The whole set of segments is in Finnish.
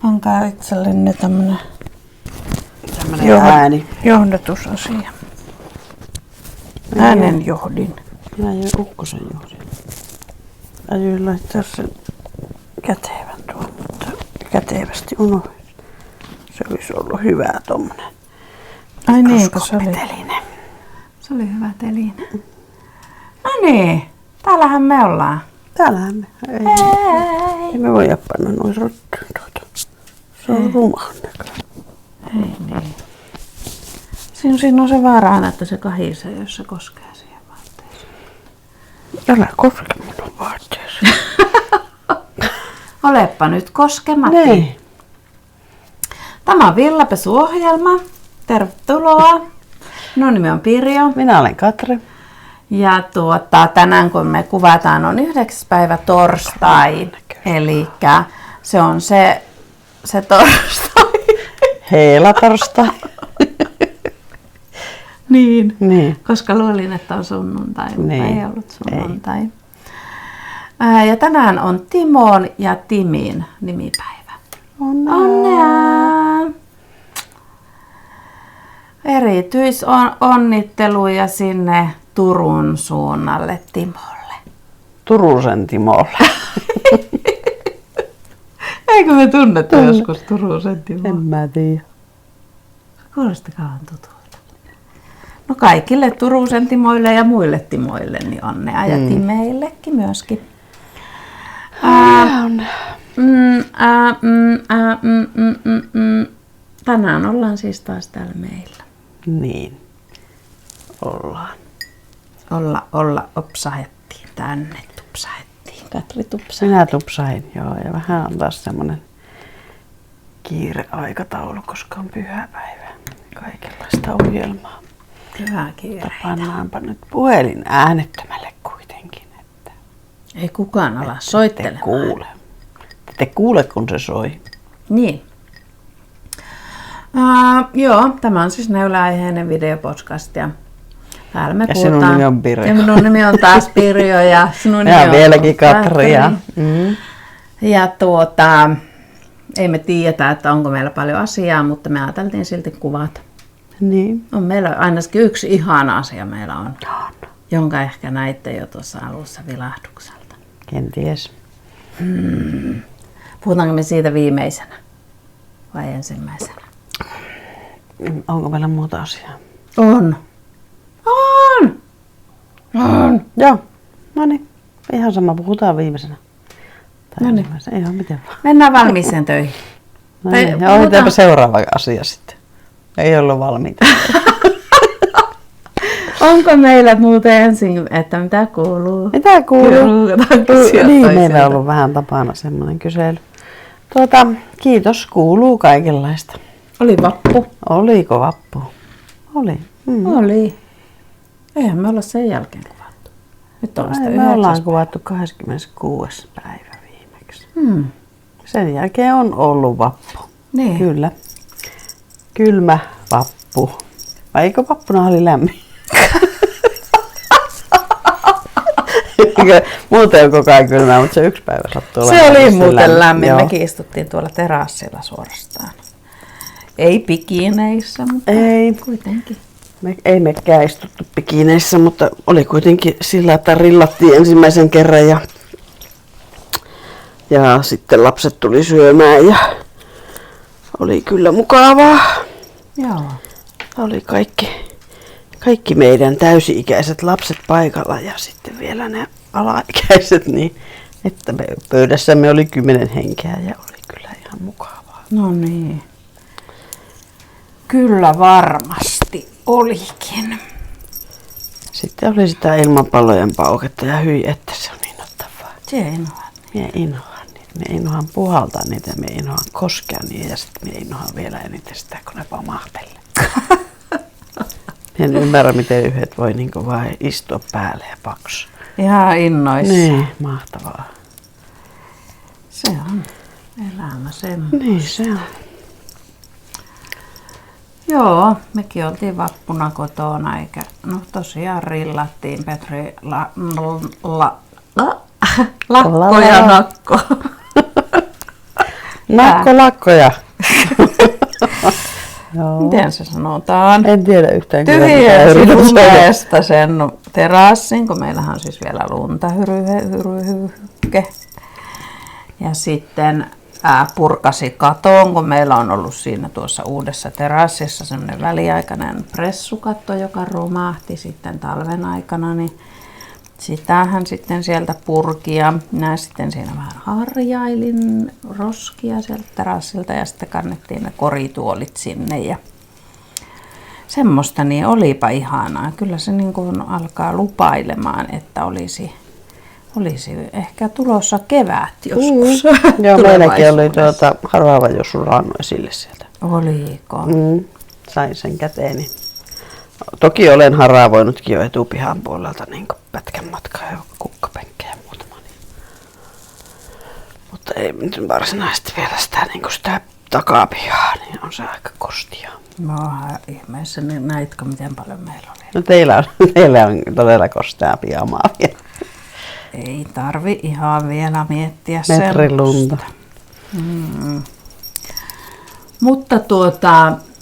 Pankaa itsellenne tämmönen johdatusasia. Äänen johdin. Mä ajoin ukkosen johdin. Ajoin laittaa sen kätevän tuon, mutta kätevästi unohdin. Se olisi ollut hyvä tommonen. Ai niin, kun se oli. Teline. Se oli hyvä teline. No niin, täällähän me ollaan. Täällähän me. Ei me voida panna noin rottuun tuota. Se on ruman näköinen. Ei niin. Siinä on se vaara aina, että se kahisee, jos se koskee siihen vaatteeseen. Älä koske minun vaatteeseen. Olepa nyt koskematta. Niin. Tämä on Villapesuohjelma. Tervetuloa. Minun nimi on Pirjo. Minä olen Katri. Ja tänään kun me kuvataan on 9. päivä torstai. Eli se on se torstai. Heelatorstai. Niin. Koska Koska luulin, että on sunnuntai, mutta niin. ei ollut sunnuntai. Ja tänään on Timon ja Timin nimipäivä. Onnea! Erityisonnitteluja sinne Turun suunnalle Timolle. Turusen Timolle. Eikö me tunnetta joskus Turusen Timolle? En mä tiedä. Kuulostikohan tutulta. No kaikille Turusen Timoille ja muille Timoille niin onnea ja Timeillekin myöskin. Tänään ollaan siis taas täällä meillä. Niin. Ollaan. Olla opsahettiin tänne, tupsahettiin. Katri tupsahettiin. Minä tupsahin, joo. Ja vähän on taas semmonen kiireaikataulu, koska on pyhäpäivä. Kaikenlaista ohjelmaa. Hyvä kiire. Pannaanpa nyt puhelin äänettömälle kuitenkin. Että Ei kukaan ala soittelemaan. Te kuule, kun se soi. Niin. Joo, tämä on siis Neula-aiheinen videopodcast ja täällä me puhutaan. Sinun nimi on Pirjo. Ja minun nimi on taas Pirjo ja sinun nimi on vieläkin Katri. Ja ei me tiedetä, että onko meillä paljon asiaa, mutta me ajateltiin silti kuvata. Niin. On meillä ainakin yksi ihana asia meillä on, jonka ehkä näitte jo tuossa alussa vilahdukselta. Kenties. Puhutaanko me siitä viimeisenä vai ensimmäisenä? Onko meillä muuta asiaa? On. Joo. No niin. Ihan sama, puhutaan viimeisenä. Noniin. Ihan miten vaan. Mennään valmiiseen töihin. No niin. Ja ohitetaan seuraava asia sitten. Ei ollut valmiita. Onko meillä muuten ensin, että mitä kuuluu? Mitä kuuluu? Niin, meillä on ollut ollut vähän tapana semmoinen kysely. Kiitos, kuuluu kaikenlaista. Oli vappu. Oliko vappu? Oli. Oli. Eihän me olla sen jälkeen kuvattu. Nyt on sitä Me ollaan kuvattu 26. päivä viimeksi. Sen jälkeen on ollut vappu. Niin. Kyllä. Kylmä vappu. Vai eikö vappuna oli lämmin? Muuten on koko ajan kylmää, mutta se yksi päivä sattuu Se oli muuten lämmin. Joo. Mekin istuttiin tuolla terassilla suorastaan. Ei pikineissä, mutta Ei. kuitenkin. Ei mekään istuttu pikineissä, mutta oli kuitenkin sillä, että rillattiin ensimmäisen kerran ja sitten lapset tuli syömään ja oli kyllä mukavaa. Joo. Oli kaikki meidän täysi-ikäiset lapset paikalla ja sitten vielä ne alaikäiset, niin että pöydässämme oli 10 henkeä ja oli kyllä ihan mukavaa. No niin. Kyllä varmasti olikin. Sitten oli sitä ilmapallojen pauketta ja hyi, että se on niin ottavaa. Hienoa. Mie inhoan niitä. Mie inhoan puhaltaa niitä ja mie inhoan koskea niitä ja sitten mie inhoan vielä eniten sitä, kun ne pamahtelee. En ymmärrä, miten yhdet voi niinku vaan istua päälle ja paksu. Ihan innoissa. Niin, mahtavaa. Se on elämä sen. Niin se on. Joo, mekin oltiin vappuna kotona, eikä, no tosiaan rillattiin Petri lakko ja nakko. Lakkoja. Miten se sanotaan? En tiedä yhtään. Tyhjensin lumesta sen terassin, kun meillähän on siis vielä lunta hyryke. Ja sitten purkasi katoon, kun meillä on ollut siinä tuossa uudessa terassissa semmoinen väliaikainen pressukatto, joka romahti sitten talven aikana, niin sitähän sitten sieltä purki ja minä sitten siinä vähän harjailin roskia sieltä terassilta ja sitten kannettiin ne korituolit sinne ja semmoista, niin olipa ihanaa. Kyllä se niin kuin alkaa lupailemaan, että olisi ehkä tulossa kevät joskus. Joo, meilläkin oli harvaava jo sulannut esille sieltä. Oliko? Sain sen käteeni. Toki olen haravoinutkin jo etupihan puolelta niin pätkän matkaa ja kukkapenkkejä muutama. Mutta ei nyt varsinaisesti vielä sitä takapihaa, niin on se aika kostia. No ihmeessä, niin näitkö miten paljon meillä oli? No teillä on todella kostea pihamaa vielä. Ei tarvi ihan vielä miettiä metrin lunta. Mutta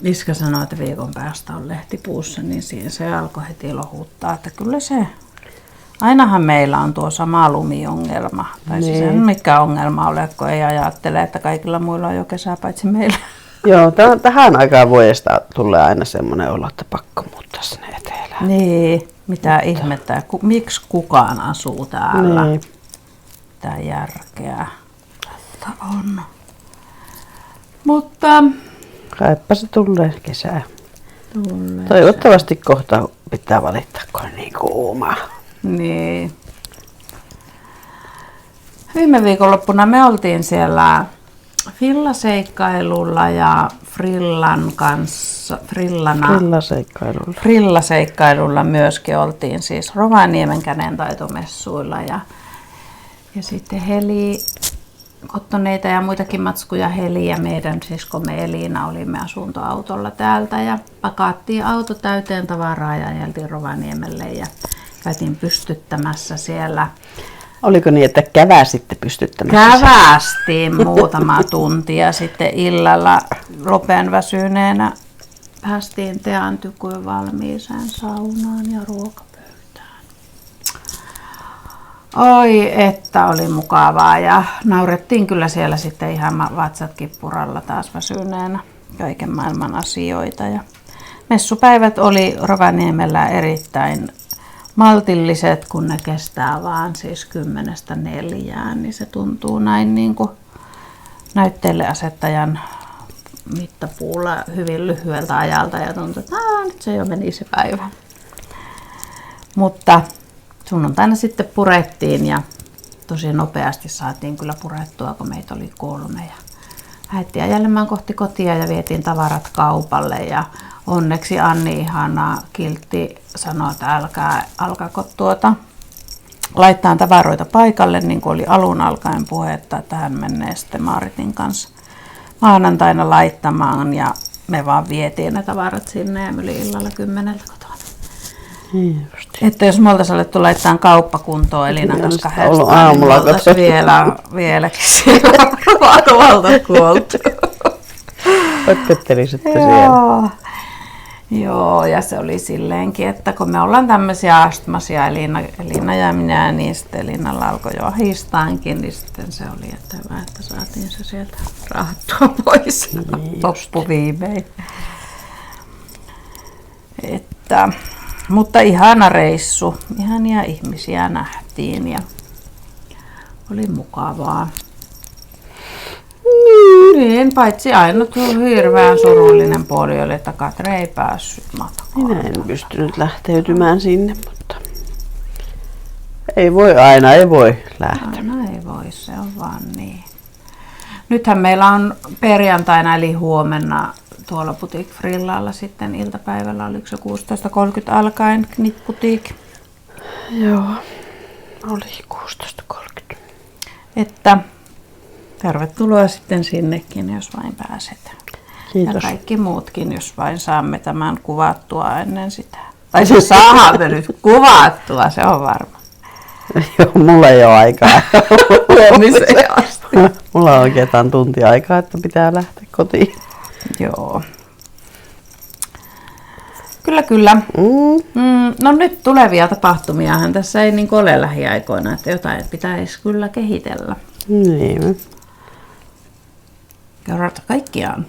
Iska sanoi, että viikon päästä on lehtipuussa, niin siinä se alkoi heti lohuttaa, että kyllä se, ainahan meillä on tuo sama lumiongelma. Tai siis ei mikään ongelma ole, kun ei ajattele, että kaikilla muilla on jo kesä paitsi meillä. Joo, tähän aikaan vuodesta tulee aina semmoinen olo, että pakko muuttaa sinne etelään. Niin, mitä ihmettä, miksi kukaan asuu täällä? Niin. Mitä järkeä on. Mutta kaipa se tulee kesää. Toivottavasti kohta pitää valittaa, kun on niin kuuma. Niin. Viime viikonloppuna me oltiin siellä Fillaseikkailulla ja Frillan kanssa, Frillaseikkailulla myöskin oltiin siis Rovaniemen kädentaitomessuilla ja sitten Heli Kottoneita ja muitakin matskuja Heli ja meidän siskomme Elina olimme asuntoautolla täältä ja pakattiin auto täyteen tavaraa ja ajeltiin Rovaniemelle ja käytiin pystyttämässä siellä. Oliko niin, että käväsitte pystyttämässä? Kävästiin muutama tunti ja sitten illalla lopen väsyneenä päästiin Tean tykyyn valmiiseen saunaan ja ruokapöytään. Oi, että oli mukavaa ja naurettiin kyllä siellä sitten ihan vatsat kippuralla taas väsyneenä kaiken maailman asioita. Ja messupäivät oli Rovaniemellä erittäin maltilliset, kun ne kestää vaan siis 10-4, niin se tuntuu näin niin kuin näytteelle asettajan mittapuulla hyvin lyhyeltä ajalta ja tuntuu, että nyt se jo meni se päivä. Mutta sunnuntaina sitten purettiin ja tosi nopeasti saatiin kyllä purettua, kun meitä oli 3 ja lähdettiin ajelemaan kohti kotia ja vietiin tavarat kaupalle ja onneksi Anni ihana kiltti sanoi, että alkaako laittaa tavaroita paikalle, niin kuin oli alun alkaen puhetta, että hän menee sitten Maaritin kanssa maanantaina laittamaan ja me vaan vietiin ne tavarat sinne ja me oli illalla 10 kotona. Että jos me oltaisiin alettu laittaa kauppakuntoon Elinan kanssa 2, niin me oltaisiin vieläkin siellä valta kuoltu. Otkettelisitte siellä. Joo, ja se oli silleenkin, että kun me ollaan tämmöisiä astmasia, Elina ja minä, niin sitten Elinalla alkoi jo ahistaankin, niin sitten se oli, että hyvä, että saatiin se sieltä rahattua pois loppuviimein. Mutta ihana reissu, ihania ihmisiä nähtiin ja oli mukavaa. Niin, paitsi ainut hirveän surullinen puoli oli, että Katre ei päässyt matkaan. Minä en pystynyt lähteytymään sinne, mutta ei voi lähteä. Aina ei voi, se on vaan niin. Nythän meillä on perjantaina eli huomenna tuolla Boutique Frillalla sitten iltapäivällä, oliko se 16.30 alkaen Knit Boutique. Joo, oli 16.30. Että tervetuloa sitten sinnekin, jos vain pääset. Kiitos. Ja kaikki muutkin, jos vain saamme tämän kuvattua ennen sitä. Tai se saadaan nyt kuvattua, se on varma. Joo, mulla ei ole aikaa. Huomiseen asti. Mulla on oikeastaan tunti aikaa, että pitää lähteä kotiin. Joo. Kyllä. No nyt tulevia tapahtumiahan tässä ei niin ole lähiaikoina, että jotain pitäisi kyllä kehitellä. Niin. Kerrata kaikkiaan.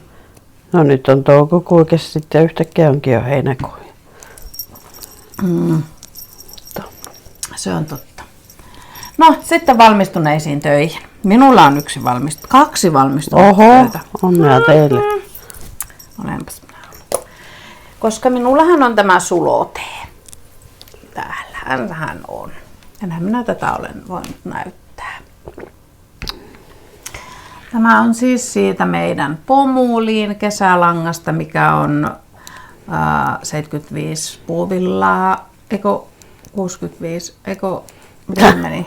No nyt on toukokuu, sitten yhtäkkiä onkin jo heinäkuu. Se on totta. No sitten valmistuneisiin töihin. Minulla on kaksi valmistunutta töitä. Onnea teille. Olenpas minä ollut. Koska minullahan on tämä sulotee. Täällähän on. Enhän minä tätä olen voinut näyttää. Tämä on siis siitä meidän Pomuliin kesälangasta, mikä on 75 puuvillaa, 65, miten meni?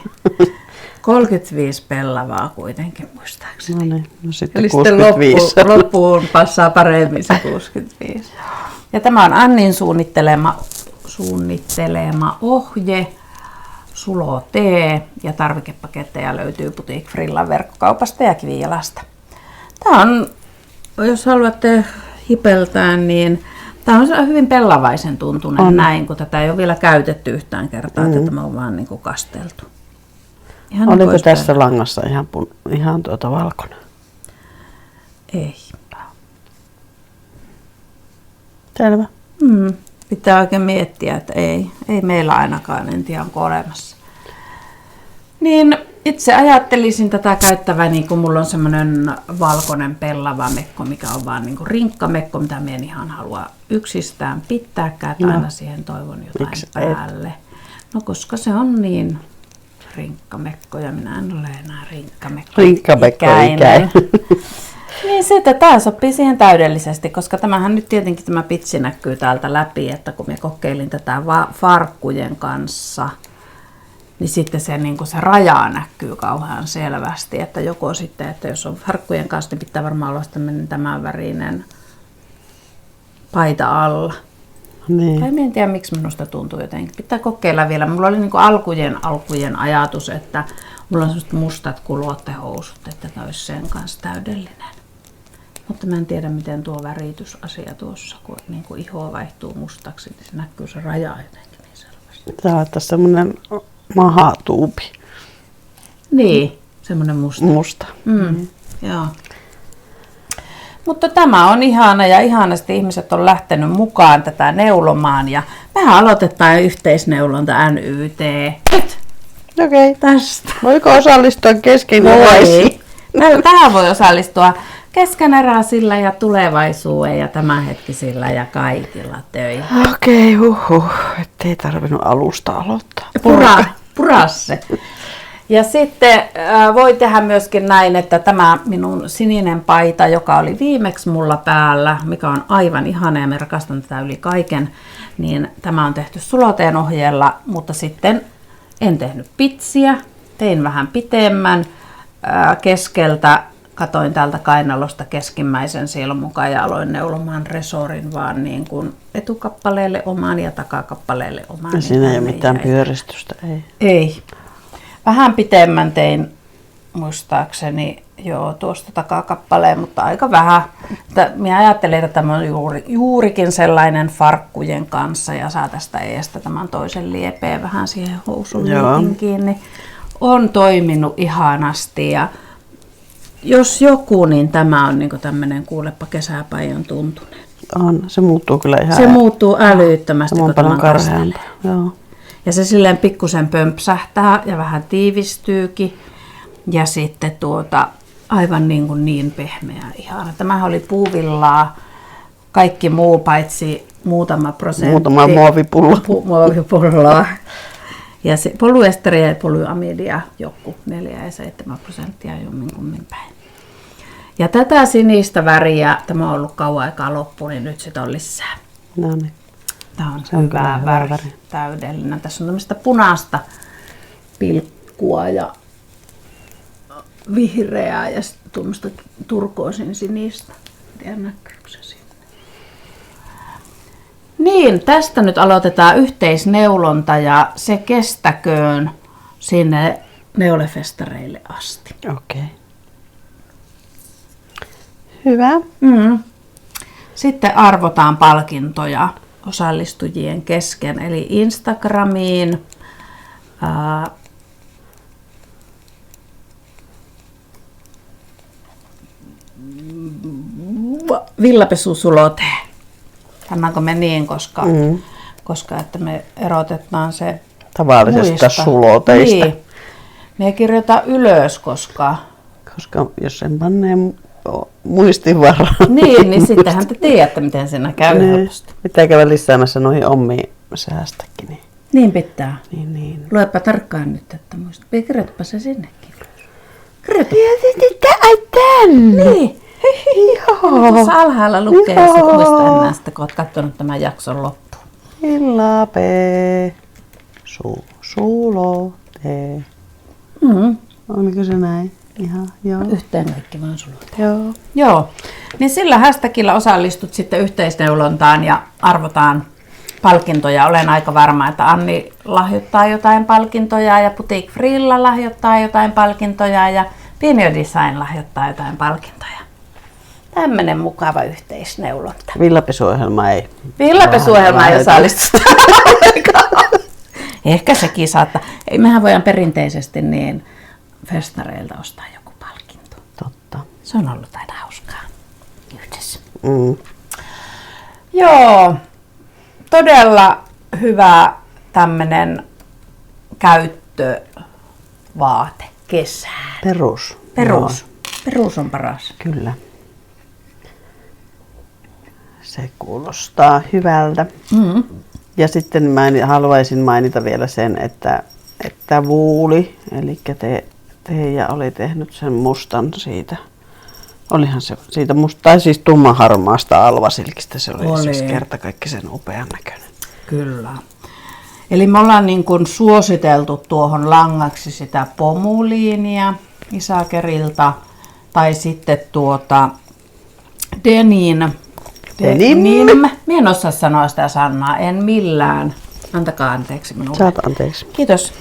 35 pellavaa kuitenkin muistaakseni. No niin, no sitten eli 65. Sitten loppuun passaa paremmin se 65. Ja tämä on Annin suunnittelema ohje, sulotee ja tarvikepaketteja löytyy Boutique Frillan verkkokaupasta ja Kivijalasta. Tämä on, jos haluatte hipeltää, niin tämä on hyvin pellavaisen tuntunen näin, kun tätä ei ole vielä käytetty yhtään kertaa, että tämä on vaan niin kuin kasteltu. Ihan oliko niin tässä langassa ihan valkoinen? Ei. Selvä. Pitää oikein miettiä, että ei meillä ainakaan, en tiedä onko olemassa. Niin itse ajattelisin tätä käyttäväni, kun mulla on semmoinen valkoinen pellava mekko, mikä on vaan niin kuin rinkkamekko, mitä minä en ihan halua yksistään pitääkään, että aina siihen toivon jotain päälle. No koska se on niin rinkkamekko ja minä en ole enää rinkkamekko-ikäinen. Niin sitten tämä sopii siihen täydellisesti, koska tämähän nyt tietenkin tämä pitsi näkyy täältä läpi, että kun minä kokeilin tätä farkkujen kanssa, niin sitten se, niin se raja näkyy kauhean selvästi, että joko sitten, että jos on farkkujen kanssa, niin pitää varmaan olla tämän värinen paita alla. Niin. Tai en tiedä, miksi minusta tuntuu jotenkin. Pitää kokeilla vielä. Mulla oli niin alkujen ajatus, että mulla on sellaiset mustat kulottehousut, että tämä olisi sen kanssa täydellinen. Mutta mä en tiedä, miten tuo väritysasia tuossa, kun niin kuin iho vaihtuu mustaksi, niin se näkyy se raja jotenkin niin selvästi. Tää on tässä semmonen mahatuubi. Niin, semmoinen musta. Joo. Mutta tämä on ihana ja ihanasti ihmiset on lähtenyt mukaan tätä neulomaan ja mehän aloitetaan yhteisneulonta NYT. Nyt! Okei. Tästä. Voiko osallistua kesken? Tähän voi osallistua keskeneräisillä ja tulevaisuuden ja tämänhetkisillä ja kaikilla töillä. Okei, ettei tarvinnut alusta aloittaa. Purasse. Ja sitten voi tehdä myöskin näin, että tämä minun sininen paita, joka oli viimeksi mulla päällä, mikä on aivan ihana ja mä rakastan tätä yli kaiken, niin tämä on tehty suloteen ohjeella, mutta sitten en tehnyt pitsiä, tein vähän pitemmän keskeltä, katoin täältä kainalosta keskimmäisen sielun mukaan ja aloin neulomaan resorin vaan niin kuin etukappaleelle omaan ja takakappaleelle omaan. Ja siinä ei ole mitään pyöristystä, ei. Ei. Vähän pitemmän tein muistaakseni tuosta takakappaleen, mutta aika vähän. Minä ajattelin, että tämä on juurikin sellainen farkkujen kanssa ja saa tästä eestä tämän toisen liepeen vähän siihen housun kiinni. On toiminut ihanasti ja jos joku, niin tämä on niin tämmöinen kuulepa kesäpäivän tuntunen. On, se muuttuu kyllä ihan. Se muuttuu älyttömästi. Se on paljon karheampaa. Joo. Ja se silleen pikkusen pömpsähtää ja vähän tiivistyykin. Ja sitten aivan niin pehmeä ihana. Tämähän oli puuvillaa, kaikki muu paitsi muutama prosentti. Muutama muovipullo. Muovipulloa. Ja se polyesteriä ja polyamidia joku 4 ja 7% jommin kummin päin. Ja tätä sinistä väriä, tämä on ollut kauan aikaa loppu, niin nyt sitä on lisää. No niin. Tämä on Se on hyvä kyllä väri, hyvä väri. täydellinen. Tässä on tämmöistä punaista pilkkua ja vihreää ja sitten tuommoista turkoosin sinistä. En tiedä näkyykö se sinne. Niin, tästä nyt aloitetaan yhteisneulonta ja se kestäköön sinne neulefestareille asti. Okei. Hyvä. Sitten arvotaan palkintoja osallistujien kesken, eli Instagramiin, villapesusulote. Pannaanko me niin, koska että me erotetaan se Tavallisesta muista. suloteista. Niin. Me ei kirjoita ylös, koska Koska jos sen pannee muistinvaraan. niin sittenhän te tiedätte, miten siinä käy helposti. Pitää käydä lisäämässä noihin omiin säästäkin. Niin pitää. Niin. Luepa tarkkaan nyt, että muista. Kirjoitapa se sinnekin. Kirjoita. Ai tänne! Niin. Joo. Tuossa alhaalla lukee ja sit muista enää sitä, kun olet katsonut tämän jakson loppuun. Villape. Sulote. Oliko se näin? Ihan, joo. Yhteen kaikki vaan sulla. Joo. Joo. Niin sillä hashtagilla osallistut sitten yhteisneulontaan ja arvotaan palkintoja. Olen aika varma, että Anni lahjoittaa jotain palkintoja ja Boutique Frilla lahjoittaa jotain palkintoja ja Pienio Design lahjoittaa jotain palkintoja. Tämmönen mukava yhteisneulonta. Villapesuohjelma ei. Villapesuohjelma ei osallistuta. Ehkä sekin saattaa. Ei, mehän voidaan perinteisesti niin festareilta ostaa joku palkinto. Totta. Se on ollut aina hauskaa yhdessä. Joo, todella hyvä tämmönen käyttövaate kesään. Perus. Perus. Joo, Perus on paras. kyllä. Se kuulostaa hyvältä. Ja sitten mä haluaisin mainita vielä sen, että Vuuli, eli Teija oli tehnyt sen mustan siitä. Olihan se siitä musta, tai siis tummanharmaasta alvasilkistä. Se oli siis kertakaikkisen upean näköinen. Kyllä. Eli me ollaan niin kuin suositeltu tuohon langaksi sitä pomuliinia Isakerilta tai sitten Denim. Mä en osaa sanoa sitä sanaa, en millään. Antakaa anteeksi minulle. Saat anteeksi. Kiitos.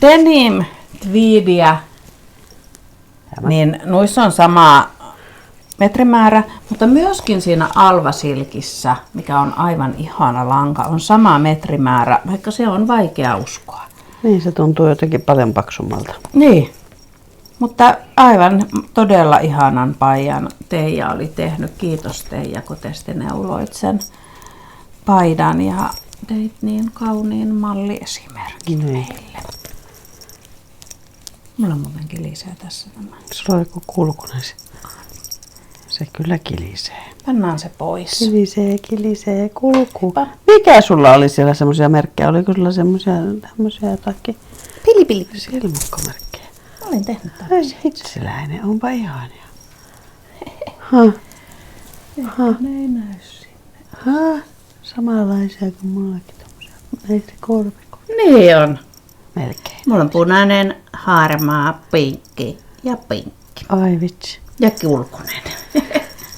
Denim, tweedia, niin noissa on sama metrimäärä, mutta myöskin siinä alvasilkissä, mikä on aivan ihana lanka, on sama metrimäärä, vaikka se on vaikea uskoa. Niin, se tuntuu jotenkin paljon paksummalta. Niin, mutta aivan todella ihanan paidan Teija oli tehnyt. Kiitos Teija, kun te sitten neuloit sen paidan ja teit niin kauniin malliesimerkin meille. Mulla on muuten kilisee tässä tämä. Sulla on joku kulkunen. Se kyllä kilisee. Pannaan se pois. Kilisee, kulku. Mikä sulla oli siellä semmoisia merkkejä? Oliko sulla semmoisia tämmöisiä jotakin? Pili. Silmukkomerkkejä. Olin tehnyt Ai tämmöisiä. hitsiläinen, onpa ihania. Ne ei näy sinne. Samanlaisia kuin mullakin tommosia. Ei se korpiko. Niin on. Melkein. Mulla on punainen, harmaa, pinkki ja pinkki. Ai vitsi. Ja kulkunen.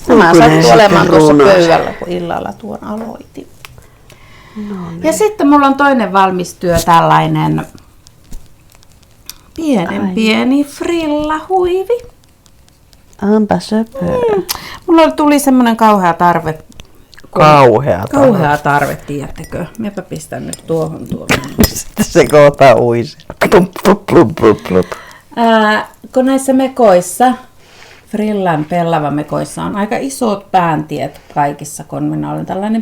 Tämä sattui olemaan tuossa pöydällä, kun illalla tuon aloitin. No niin. Ja sitten mulla on toinen valmistyö, tällainen pieni frillahuivi. Onpa söpö. Mulla tuli semmoinen kauhea tarve. Kauhea tarve, tiedättekö? Minäpä pistän nyt tuohon. Sitten se kohta uisi. Plup. Kun näissä mekoissa, Frillan pellavamekoissa on aika isot pääntiet kaikissa, kun minä olen tällainen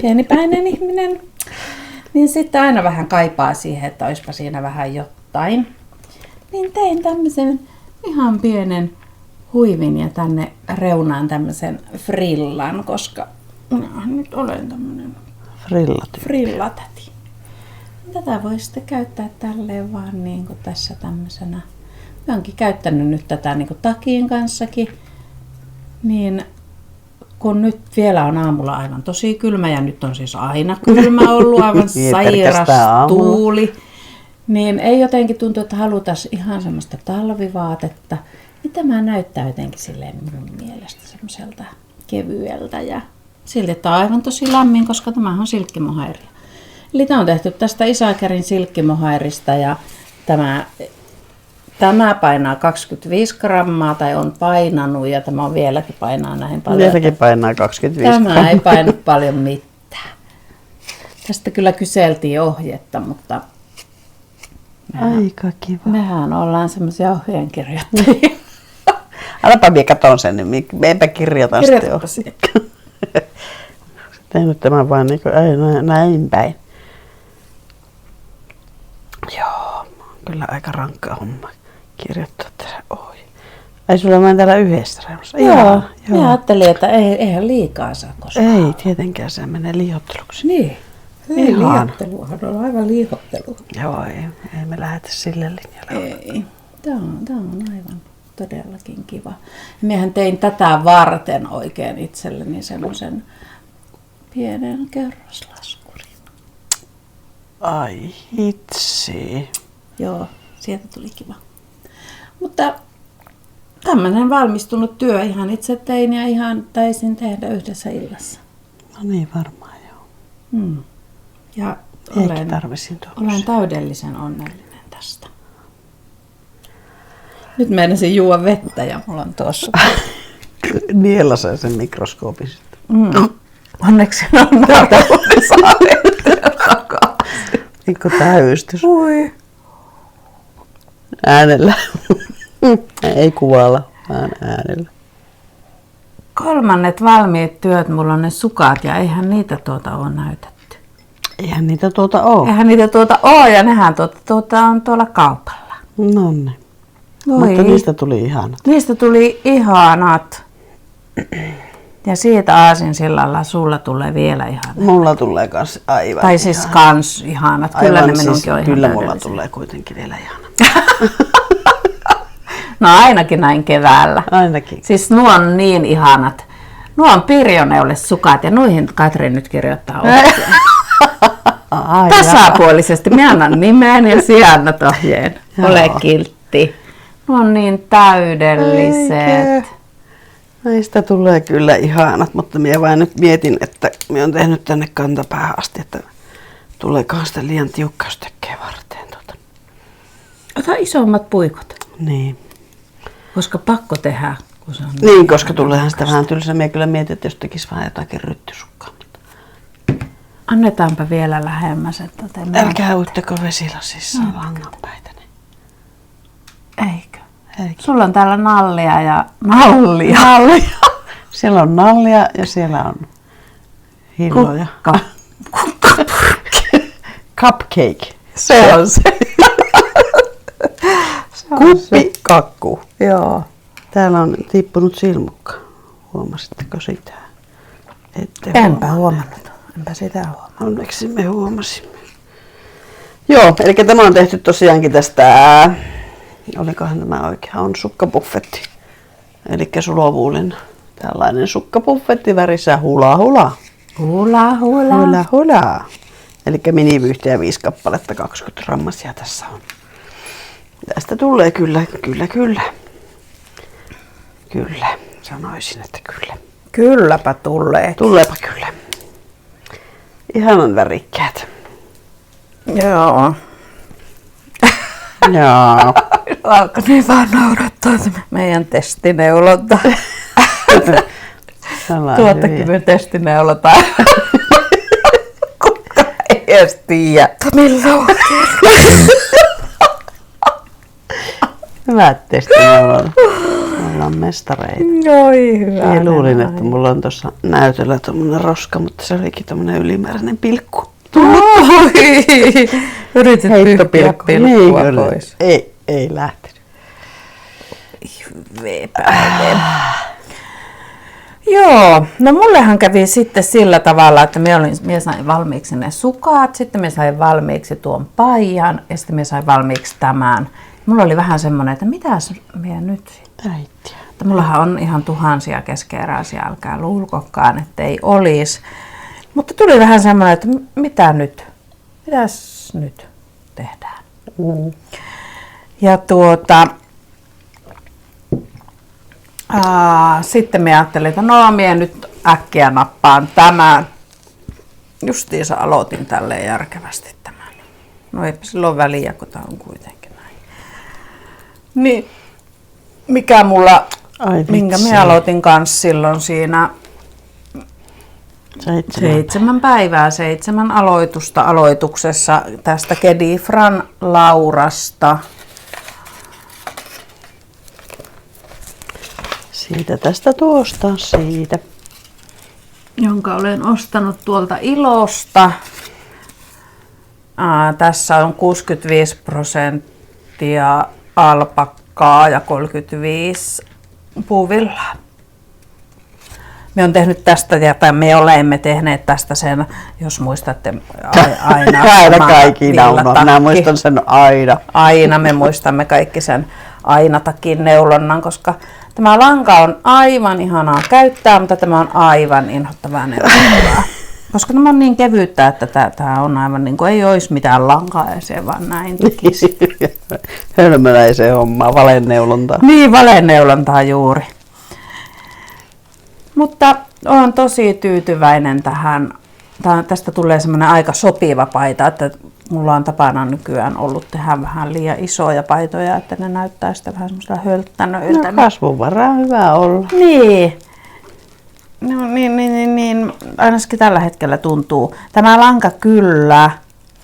pienipäinen ihminen, niin sitten aina vähän kaipaa siihen, että olisipa siinä vähän jotain. Niin tein tämmöisen ihan pienen huivin ja tänne reunaan tämmöisen frillan, koska minä nyt olen tämmöinen frillatäti. Tätä voi sitten käyttää tälleen vaan niin kuin tässä tämmöisenä. Mä oonkin käyttänyt nyt tätä niin kuin takin kanssakin. Niin kun nyt vielä on aamulla aivan tosi kylmä ja nyt on siis aina kylmä ollut, aivan sairas tuuli. Niin ei jotenkin tuntu, että haluttaisiin ihan semmoista talvivaatetta. Niin tämä näyttää jotenkin silleen minun mielestä semmoiselta kevyeltä ja silti että on aivan tosi lämmin, koska tämä on silkkimohairia. Eli tämä on tehty tästä Isakerin silkkimohairista ja tämä painaa 25 grammaa tai on painanut ja tämä on vieläkin painaa näin paljon. Vieläkin painaa 25 grammaa. Tämä ei paina paljon mitään. Tästä kyllä kyseltiin ohjetta, mutta aika kiva. Mehän ollaan semmoisia ohjeenkirjoittajia. Alapa minä katon sen, niin meipä kirjoitan sitten ohjetta. Tehnyt tämän vaan niin kuin, näin päin. Joo, kyllä aika rankka homma kirjoittaa tässä ohje. Ai sulla on täällä yhdessä reunassa. Joo. Mä ajattelin, että eihän liikaa saa koskaan. Ei, tietenkään se menee liihotteluksi. Niin. Ei liihotteluahan on aivan liihottelu. Joo, ei me lähdetä sille linjalle. Ei. Tämä on aivan todellakin kiva. Miehän tein tätä varten oikein itselleni semmoisen pienen kerroslaskurin. Ai hitsi. Joo, sieltä tuli kiva. Mutta tämmöinen valmistunut työ ihan itse tein ja ihan taisin tehdä yhdessä illassa. No niin, varmaan joo. Ja olen täydellisen onnellinen tästä. Nyt meinasin juoda vettä ja mulla on tuossa. Nielasee sen mikroskoopin sitten. Onneksi on näytä Pikku täystys. Ui. Äänellä. Ei kuvalla, vaan äänellä. Kolmannet valmiit työt, mulla on ne sukat ja eihän niitä ole näytetty. Eihän niitä oo. Eihän niitä oo ja nehän on tuolla kaupalla. Nonne. Mutta niistä tuli ihanat. Niistä tuli ihanat. Ja siitä aasinsillalla sulla tulee vielä ihanat. Mulla tulee kans aivan tai siis ihanat. Kans ihanat. Kyllä aivan ne minunkin siis, on ihan kyllä mulla tulee kuitenkin vielä ihanat. No ainakin näin keväällä. Ainakin. Siis nuo on niin ihanat. Nuo on Pirjoneille sukat ja noihin Katri nyt kirjoittaa ohjeen. Tasapuolisesti. Minä annan nimen ja sinä annat ohjeen. Ole kiltti. Nuo on niin täydelliset. Näistä tulee kyllä ihanat, mutta minä vain nyt mietin, että minä olen tehnyt tänne kantapäähän asti, että tuleekohan sitä liian tiukkaustekkeä varten. Ota isommat puikot. Niin. Koska pakko tehdä. Kun se on niin, koska tuleehan sitä vähän tylsää. Minä kyllä mietin, että jos tekisi vähän jotakin ryttysukkaa. Annetaanpa vielä lähemmäs. Että älkää uittako vesilasissa langanpäitä. Eikö? Sulla on täällä nallia ja nallia. Siellä on nallia ja siellä on hilloja. Cupcake. Se on se. Kuppi kakku. Joo. Täällä on tippunut silmukka. Huomasitteko sitä? Enpä huomannut. Enpä sitä huomannut. Onneksi me huomasimme. Joo, eli tämä on tehty tosiaankin tästä, olikohan tämä oikein, on sukkabuffetti. Eli sulovuulin tällainen sukkabuffetti värissä hula hula. Hula hula. Hula hula. Eli minivyyhtejä 5 kappaletta, 20 grammasia tässä on. Tästä tulee kyllä. Kyllä, sanoisin, että kyllä. Kylläpä tulee. Tuleepa kyllä. Ihanan värikkäät. Joo. Joo. Alkoi niin vaan naurattaa meidän testineulonta. Tuottakyvyn testineulonta. Kuka ei edes tiedä. Milloin? Hyvät testineulonta. Ollaan mestareita. Oi hyvä. Minä luulin, että mulla on tuossa näytöllä tommonen roska, mutta se olikin tommonen ylimääräinen pilkku. Oi! Yritit pyyhkiä pilkkua pois. Ei lähtenyt. Joo, no mullehan kävi sitten sillä tavalla, että minä sain valmiiksi ne sukat, sitten minä sain valmiiksi tuon paijan ja sitten minä sain valmiiksi tämän. Mulla oli vähän semmoinen, että mitäs minä nyt sitten? Äitiä. Että mullahan on ihan tuhansia keskeeräisiä, älkää luulkokaan, ettei olisi. Mutta tuli vähän semmoinen, että mitä nyt? Mitäs nyt tehdään? Ja sitten minä ajattelin, että no minä nyt äkkiä nappaan tämän. Justiinsa aloitin tälleen järkevästi tämän. No eipä silloin väliä, kun tämä on kuitenkin näin. Niin, minkä minä aloitin kanssa silloin siinä 7 päivää, 7 aloitusta aloituksessa tästä Kedifran Laurasta. Siitä tästä tuosta siitä. Jonka olen ostanut tuolta Ilosta. Tässä on 65% alpakkaa ja 35 puuvillaa. Me on tehnyt tästä, tai me olemme tehneet tästä sen, jos muistatte, aina kaikina on. Minä muistan sen aina. Aina me muistamme kaikki sen ainatakin neulonnan, koska tämä lanka on aivan ihanaa käyttää, mutta tämä on aivan inhottavaa neulontaa. Koska tämä on niin kevyyttä, että tämä on aivan niin kuin ei olisi mitään lankaa ja se vaan näin tekisi. Hölmöläiseen hommaa, valenneulontaa. Niin, valenneulontaa juuri. Mutta olen tosi tyytyväinen tähän. Tästä tulee semmoinen aika sopiva paita, että mulla on tapana nykyään ollut tehdä vähän liian isoja paitoja, että ne näyttää sitä vähän semmoista hölttänöiltä. No, kasvunvaraa on hyvä olla. Niin. No, niin. Ainakin tällä hetkellä tuntuu. Tämä lanka kyllä,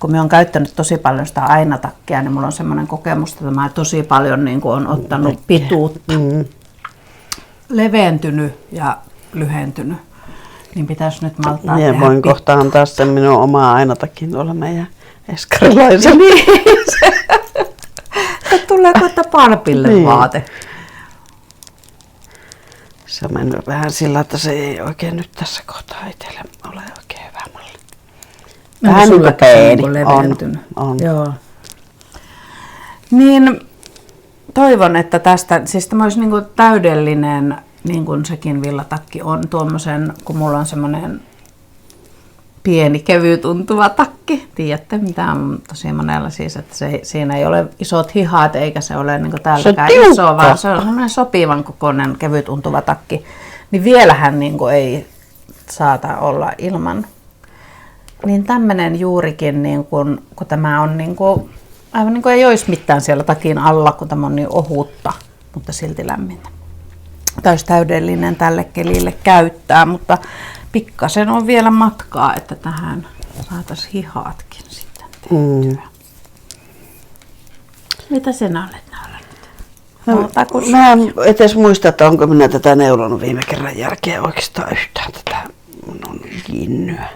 kun me on käyttänyt tosi paljon sitä ainatakkia, niin mulla on semmoinen kokemus, että tämä tosi paljon niin kuin on ottanut pituutta. Leventynyt ja lyhentynyt. Niin pitäisi nyt malttaa tehdä. Voin kohta antaa sen minun omaa ainatakin tuolla meidän eskarilaisen. Niin. Tulee kohta palpille niin. Vaate. Se on mennyt vähän sillä, että se ei oikein nyt tässä kohtaa itselle ole oikein hyvä malli. Vähän niin kuin peeni. On. Joo. Niin toivon, että tästä, siis tämä olisi niin kuin täydellinen, niin kuin sekin villatakki on tuommoisen, kun mulla on semmoinen pieni kevytuntuva takki. Tiedätte, mitä on tosi monella siis, että siinä ei ole isot hihat eikä se ole niin kuin täältäkään iso, vaan se on semmoinen sopivan kokoinen kevytuntuva takki. Niin vielähän niin kuin ei saata olla ilman. Niin tämmöinen juurikin, niin kun tämä on niin kuin, aivan niin kuin ei olisi mitään siellä takin alla, kun tämä on niin ohutta, mutta silti lämmintä. Tämä olisi täydellinen tälle kelille käyttää, mutta pikkasen on vielä matkaa, että tähän saataisiin hihatkin sitten tehtyä. Mitä sinä olet naurannut? Mä en edes muista, että onko minä tätä neulonut viime kerran jälkeen oikeastaan yhtään tätä mun ginnyä.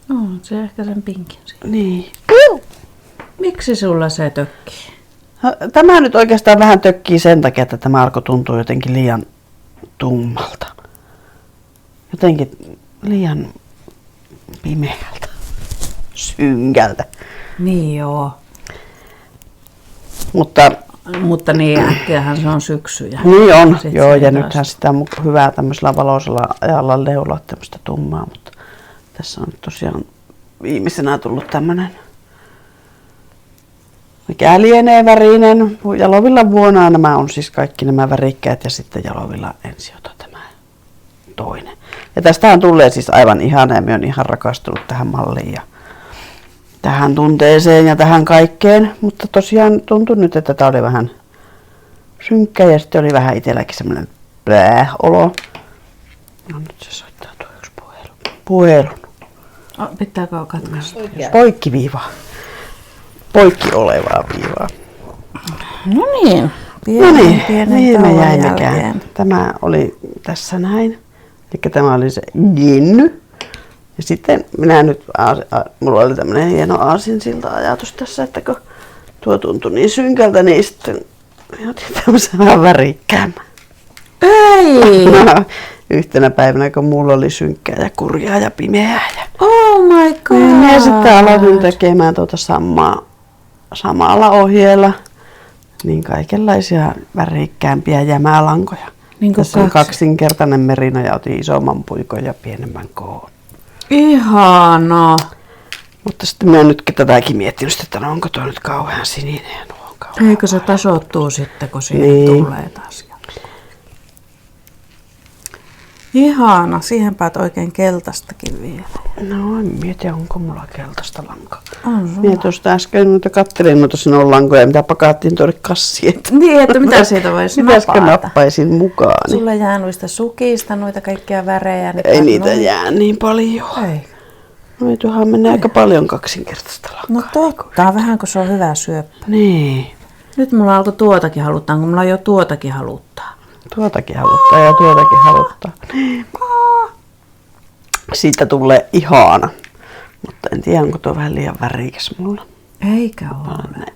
No, se ehkä sen pinkin siinä. Niin. Miksi sulla se tökkii? Tämä nyt oikeastaan vähän tökkii sen takia, että tämä alkoi tuntua jotenkin liian tummalta. Jotenkin liian pimeältä, synkältä. Niin joo. Mutta niin äkkiähän se on syksyjä. Niin on, joo, ja nythän sitä on hyvää tämmöisellä valoisella ajalla neuloa tämmöistä tummaa, mutta tässä on tosiaan viimeisenä tullut tämmöinen, mikä lienee värinen. Jalovilla vuonna nämä on siis kaikki nämä värikkäät ja sitten Jalovilla ensiota tämä toinen. Ja tästähän tulee siis aivan ihana ja minä olen ihan rakastunut tähän malliin ja tähän tunteeseen ja tähän kaikkeen. Mutta tosiaan tuntui nyt, että tämä oli vähän synkkä ja sitten oli vähän itselläkin semmoinen olo. No nyt se soittaa tuo yksi puhelun. Pitääkö katkaista? Poikkiviivaa. Poikki olevaa viivaa. No niin. Mihin me jäimmekään? Tämä oli tässä näin. Eli tämä oli se ginny. Ja sitten minä nyt, mulla oli tämmöinen hieno aasinsilta-ajatus tässä, että kun tuo tuntui niin synkältä, niin sitten otin tämmöisen vähän värikkäämmän. Ei! yhtenä päivänä, kun mulla oli synkkää ja kurjaa ja pimeää. Ja Oh my god! minä sitten aloitin tekemään samalla ohjeella niin kaikenlaisia värikkäämpiä jämälankoja. Niin tässä on kaksinkertainen merino ja otin isomman puikon ja pienemmän koon. Ihana! Mutta sitten minä nyt tätäkin miettinyt, että no onko tuo nyt kauhean sininen ja nuo on kauhean. Eikö se tasoittuu sitten, kun siihen tulee taas? Ihana, siihen päät oikein keltaistakin vielä. No en mietiä, onko mulla keltaista lankaa. On sulla. Minä tuosta äsken kattelin noita sinun lankoja, mitä pakattiin tuonne kassiin. Niin, että mitä siitä voisi Pitäisikö napata? nappaisin mukaan? Sulle jää noista sukista noita kaikkia värejä. Ei niitä jää niin paljon. Ei. No tuohan menee aika paljon kaksinkertaista lankaa. No totta, vähän kun se on hyvä syöppä. Niin. Nyt mulla alkoi tuotakin haluttaa, kun mulla jo tuotakin haluttaa. Tuotakin haluttaa ja tuotakin haluttaa. Siitä tulee ihana. Mutta en tiedä, onko tuo vähän liian värikäs mulla. Eikä ole.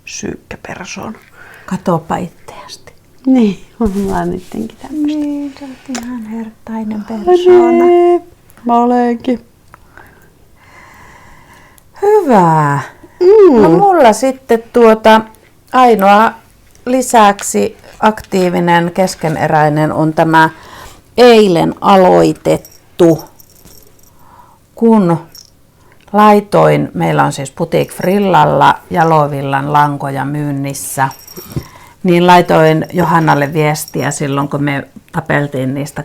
Syykkä persoona. Katopa itseästi. Niin, on mulla niittenkin tämmöistä. Niin, sä oot ihan hertainen persoona. Mä olenkin. Hyvä. No mulla sitten ainoa lisäksi aktiivinen keskeneräinen on tämä eilen aloitettu, kun laitoin, meillä on siis Boutique Frillalla Jalovillan lankoja myynnissä, niin laitoin Johannalle viestiä silloin, kun me tapeltiin niistä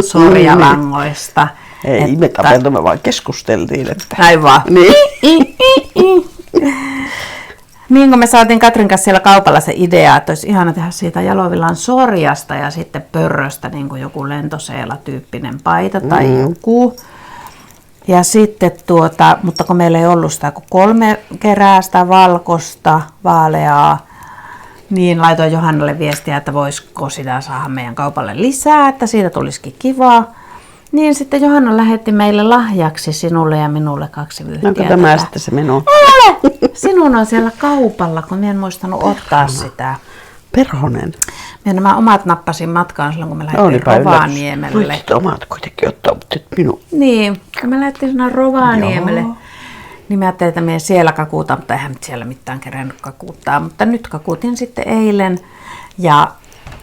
sorjalangoista. Ei me tapeltu, me vaan keskusteltiin. Että... Näin vaan. Niin. Niin kuin me saatiin Katrin kanssa siellä kaupalla se idea, että olisi ihana tehdä siitä Jalovillan sorjasta ja sitten pörröstä niin kuin joku lentoseela-tyyppinen paita tai joku. Ja sitten mutta kun meillä ei ollut sitä kuin 3 kerästä valkoista, vaaleaa, niin laitoin Johannalle viestiä, että voisiko sitä saada meidän kaupalle lisää, että siitä tulisikin kivaa. Niin sitten Johanna lähetti meille lahjaksi sinulle ja minulle 2 vyyhtiä. Onko tämä sitten se minun? Sinun on siellä kaupalla, kun minä en muistanut ottaa sitä. Perhonen. Minä nämä omat nappasin matkaan silloin, kun me lähdettiin Rovaniemelle. Voisit omat kuitenkin ottaa, mutta et minun. Niin, kun me lähdettiin sinne Rovaniemelle, niin mä ajattelin, että minä siellä kakuutan, mutta eihän nyt siellä mitään kerennyt kakuuttaa. Mutta nyt kakuutin sitten eilen ja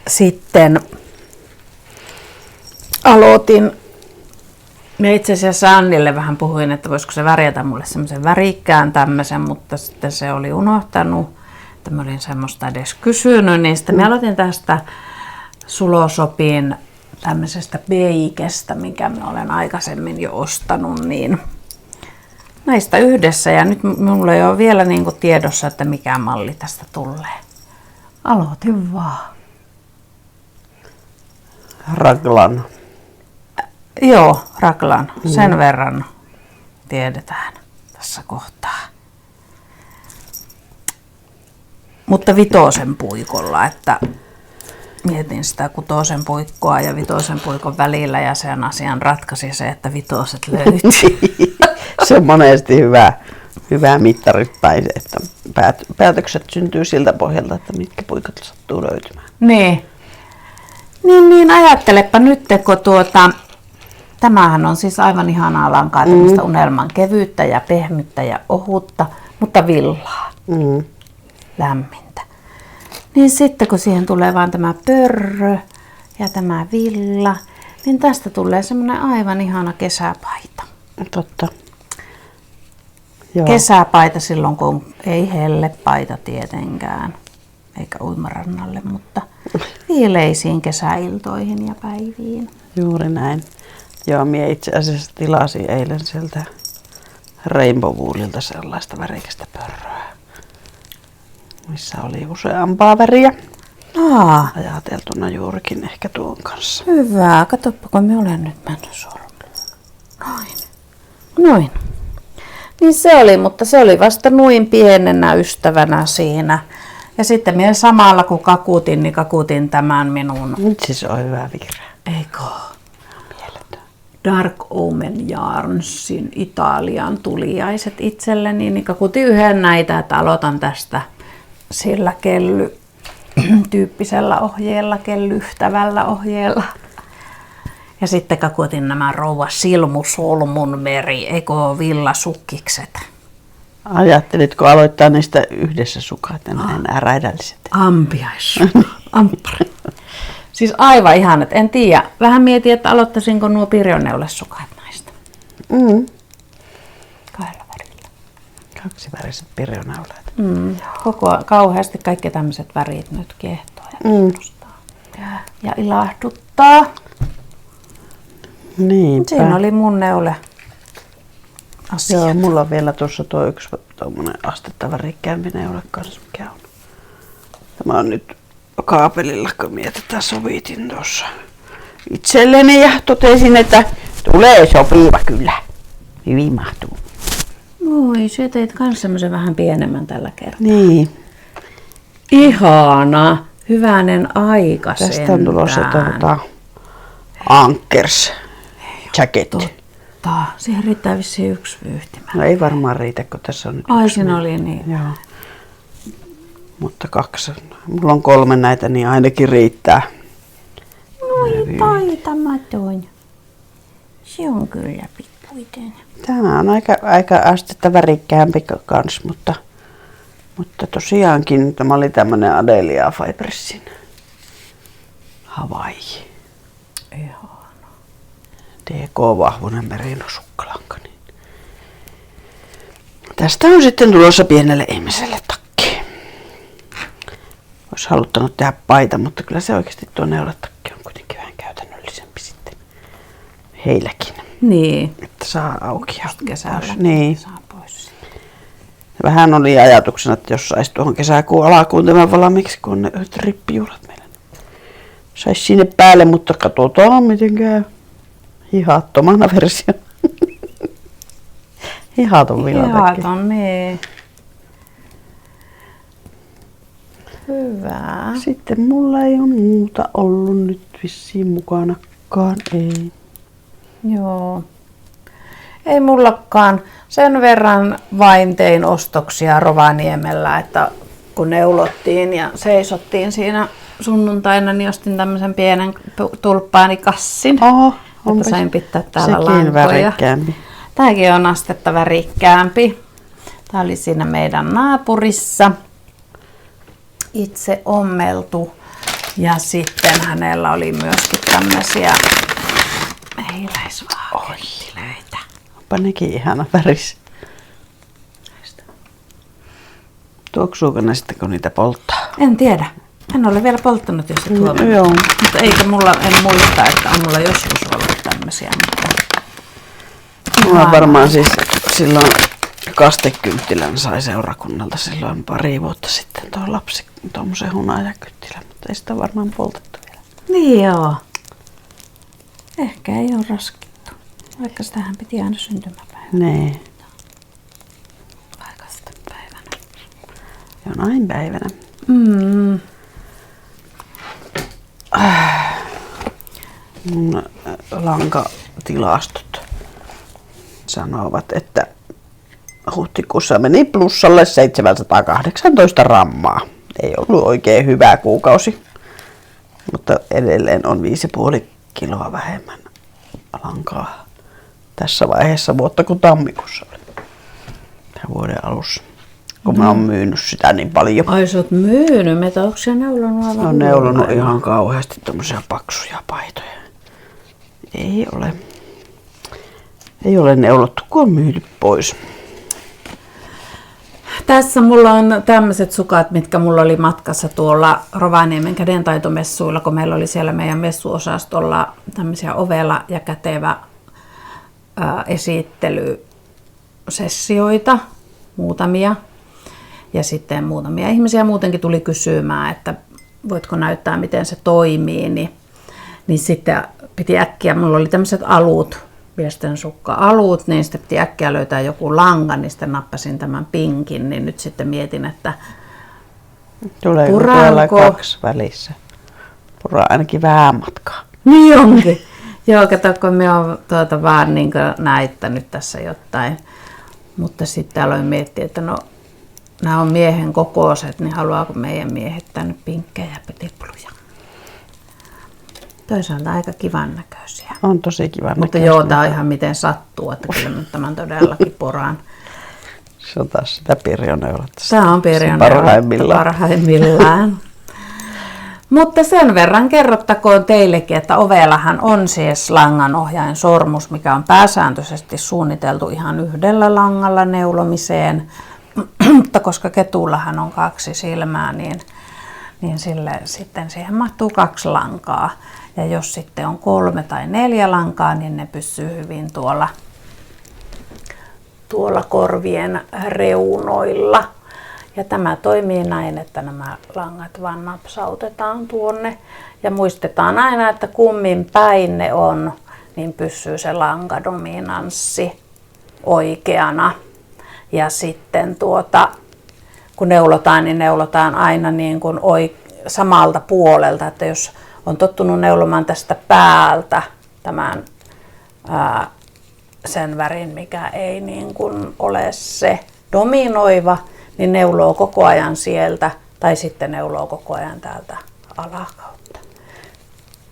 sitten aloitin. Mä itse asiassa Annille vähän puhuin, että voisiko se värjätä mulle semmoisen värikkään tämmöisen, mutta sitten se oli unohtanut, että mä olin semmoista edes kysynyt, niin sitten mä aloitin tästä Sulosopin tämmöisestä beikestä, mikä mä olen aikaisemmin jo ostanut, niin näistä yhdessä ja nyt mulla ei ole vielä niin kuin tiedossa, että mikä malli tästä tulee. Aloitin vaan. Raglan. Joo, Raglan. Sen verran tiedetään tässä kohtaa. Mutta 5 puikolla, että mietin sitä 6 puikkoa ja 5 puikon välillä ja sen asian ratkaisi se, että 5 löytyi. Se on monesti hyvä mittari päin, että päätökset syntyy siltä pohjalta, että mitkä puikot sattuu löytymään. Niin ajattelepa nyt, kun tämähän on siis aivan ihanaa lankaa, tämmöistä unelman kevyyttä ja pehmyttä ja ohutta, mutta villaa, lämmintä. Niin sitten kun siihen tulee vaan tämä pörrö ja tämä villa, niin tästä tulee semmoinen aivan ihana kesäpaita. Totta. Joo. Kesäpaita silloin, kun ei hellepaita tietenkään, eikä uimarannalle, mutta viileisiin kesäiltoihin ja päiviin. Juuri näin. Joo, minä itse asiassa tilasin eilen sieltä Rainbow Woolilta sellaista värikästä pörröä, missä oli useampaa väriä. Ajateltuna juurikin ehkä tuon kanssa. Hyvä. Katsoppa, kun me olen nyt mennyt sormuun. Noin. Niin se oli, mutta se oli vasta noin pienenä ystävänä siinä. Ja sitten minä samalla kun kakutin, niin kakutin tämän minun. Nyt siis on hyvä vihreä. Eikö? Dark Omen Yarnsin Italian tuliaiset itselleni, niin kakutin yhden näitä, että aloitan tästä sillä kelly-tyyppisellä ohjeella, kellyhtävällä ohjeella. Ja sitten kakutin nämä rouva Silmusolmun meri, eikö villasukkikset. Ajattelitko aloittaa niistä yhdessä sukat ja nämä raidalliset? Amppari. Siis aivan ihanat. En tiedä. Vähän mietin, että aloittaisinko nuo pirjoneulesukat näistä. Kahdella värillä. Kaksiväriset pirjoneulet. Kauheasti kaikki tämmöiset värit nyt kiehtoo ja kiinnostaa. Ja ilahduttaa. Niinpä. Siinä oli mun neule asia. Joo, mulla on vielä tuossa tuo yksi tommonen astetta värikkäämpi neule kanssa, mikä on. Tämä on nyt kaapelilla, kun mietitään, sovitin tuossa itselleni ja totesin, että tulee sopiva kyllä. Hyvin mahtuu. Moi, sä teit kans semmoisen vähän pienemmän tällä kertaa. Niin. Ihana. Hyvänen aika Tästä on tulossa Ankers jacket. Totta. Siihen riittää vissiin yksi vyyhtimä. No ei varmaan riitä, kun tässä on nyt Ai, yksi. siinä oli niin. Joo. Mutta 2. Mulla on 3 näitä, niin ainakin riittää. Noin taitamaton. Se on kyllä pikkuinen. Tämä on aika astetta värikkäämpi kans, mutta tosiaankin tämä oli tämmönen Adelia Fibersin Hawaii. Ihana. DK-vahvuinen merinosukkalanka. Niin. Tästä on sitten tulossa pienelle ihmiselle takki. Olisi haluttanut tehdä paita, mutta kyllä se oikeasti tuo neuletakki on kuitenkin vähän käytännöllisempi sitten heilläkin. Niin. Että saa auki ja Kesällä pois. Niin. saa pois. Vähän oli ajatuksena, että jos saisi tuohon kesäkuun alkuun tämän valmiiksi, kun on ne rippijuhlat meillä. Saisi sinne päälle, mutta katsotaan miten käy. Hihattomana versio. Hihaton villatakki. Hihaton, niin. Hyvä. Sitten mulla ei ole muuta ollut nyt vissiin mukanakaan, ei. Joo. Ei mullakaan. Sen verran vain tein ostoksia Rovaniemellä, että kun neulottiin ja seisottiin siinä sunnuntaina, niin ostin tämmöisen pienen tulppaanikassin. Oho, että sain pitää täällä sekin lankoja. värikkäämpi. Tämäkin on astetta värikkäämpi. Tämä oli siinä meidän naapurissa. Itse ommeltu. Ja hänellä oli myöskin tämmöisiä mehiläisvaakettilöitä. Onpa nekin ihana väris. Tuoksuuko ne sitten, kun niitä polttaa? En tiedä. En ole vielä polttanut, jos se tuo. Joo. Mutta eikä mulla, en muista, että on mulla joskus ollut tämmöisiä. Mulla varmaan siis silloin kastekynttilän sai seurakunnalta silloin pari vuotta sitten tuo lapsi tuommoisen hunajakynttilän, mutta ei sitä varmaan poltettu vielä. Niin joo. Ehkä ei ole raskittu. Vaikka sitähän piti aina syntymäpäivänä. Nee. Vaikasta päivänä. Jonain päivänä. Mun lankatilastot sanovat, että huhtikuussa meni plussalle 718 rammaa. Ei ollut oikein hyvä kuukausi, mutta edelleen on 5,5 kiloa vähemmän lankaa tässä vaiheessa vuotta kuin tammikuussa oli. Tämän vuoden alussa, kun mä oon myynyt sitä niin paljon. Ai sä oot myynyt, meitä onko se neulonut aivan? Mä oon neulonut ihan kauheasti tommosia paksuja paitoja. Ei ole neulottu, kun on myyty pois. Tässä mulla on tämmöiset sukat, mitkä mulla oli matkassa tuolla Rovaniemen kädentaitomessuilla, kun meillä oli siellä meidän messuosastolla tämmöisiä ovela ja kätevä esittelysessioita, muutamia. Ja sitten muutamia ihmisiä muutenkin tuli kysymään, että voitko näyttää, miten se toimii. Niin sitten piti äkkiä, mulla oli tämmöiset alut, miesten sukka-alut, niin sitten piti äkkiä löytää joku langa, niin sitten nappasin tämän pinkin, niin nyt sitten mietin, että Tuleeko tuolla 2 välissä? Puraa ainakin vähän matkaa. Niin onkin. Joo, kato, kun me on vaan niin näyttänyt tässä jotain. Mutta sitten aloin miettiä, että no, nämä on miehen kokoiset, niin haluaako meidän miehet tänne pinkkejä ja petipluja? toisaalta aika kivan näköisiä. On tosi kiva. Mutta joo, tää on ihan miten sattuu, että kyllä nyt tämän todellakin poraan. Se on taas sitä pirjoneuletta. Tämä on parhaimmillaan. Mutta sen verran kerrottakoon teillekin, että ovellahan on siis langanohjain sormus, mikä on pääsääntöisesti suunniteltu ihan yhdellä langalla neulomiseen. Mutta koska ketullahan on 2 silmää, niin sitten siihen mahtuu 2 lankaa. Ja jos sitten on 3 tai 4 lankaa, niin ne pysyy hyvin tuolla korvien reunoilla. Ja tämä toimii näin, että nämä langat vaan napsautetaan tuonne. Ja muistetaan aina, että kummin päin ne on, niin pysyy se lankadominanssi oikeana. Ja sitten kun neulotaan, niin neulotaan aina niin kuin samalta puolelta. Että jos on tottunut neulomaan tästä päältä tämän sen värin, mikä ei niin kuin ole se dominoiva, niin neuloo koko ajan sieltä tai sitten neuloo koko ajan täältä alakautta.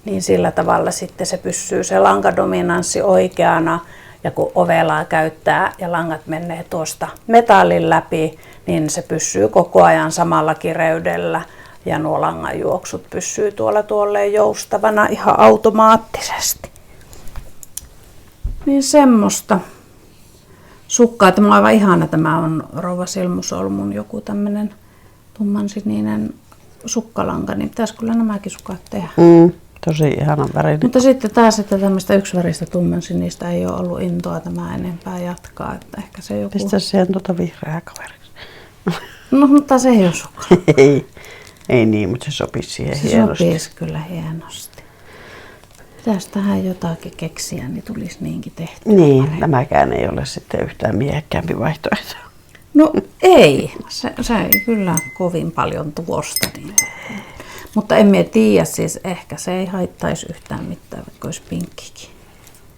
Niin sillä tavalla sitten se pysyy se lankadominanssi oikeana, ja kun ovelaa käyttää ja langat menee tuosta metallin läpi, niin se pysyy koko ajan samalla kireydellä ja nuo langanjuoksut pysyy tuolle joustavana ihan automaattisesti. Niin semmoista sukkaa. Tämä on aivan ihana. Tämä on Rouva Silmusolmun joku tämmöinen tummansininen sukkalanka, niin pitäisi kyllä nämäkin sukat tehdä. Tosi ihanan värinen. Mutta sitten taas, että tämmöistä yksiväristä tummansinistä ei ole ollut intoa tämä enempää jatkaa. Että ehkä se joku... Pistä siihen vihreää kaveriksi. No, mutta se ei ole sukka. Ei niin, mutta se sopisi siihen se hienosti. Se sopisi kyllä hienosti. Pitäisi tähän jotakin keksiä, niin tulisi niinkin tehtyä. Niin, tämäkään ei ole sitten yhtään miehekkäämpi vaihtoehto. No ei, se ei kyllä kovin paljon tuosta. Niin. Mutta emme tiedä, siis ehkä se ei haittaisi yhtään mitään, vaikka olisi pinkkikin.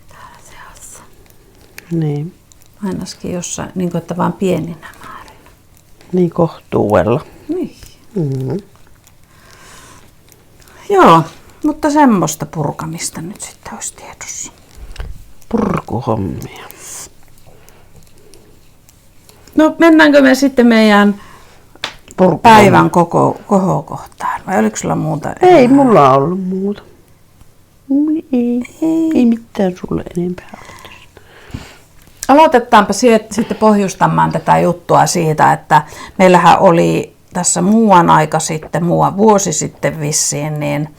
Täällä seassa. Niin. Ainakin jossain, niin kuin, että vaan pieninä määrinä. Niin kohtuudella. Niin. Joo, mutta semmoista purkamista nyt sitten olisi tiedossa. Purkuhommia. No mennäänkö me sitten meidän päivän kohokohtaan? Vai oliko sulla muuta? Ei mulla ollut muuta. Ei mitään sulle enempää. Aloitetaanpa sitten pohjustamaan tätä juttua siitä, että meillähän oli tässä muuan vuosi sitten vissiin, niin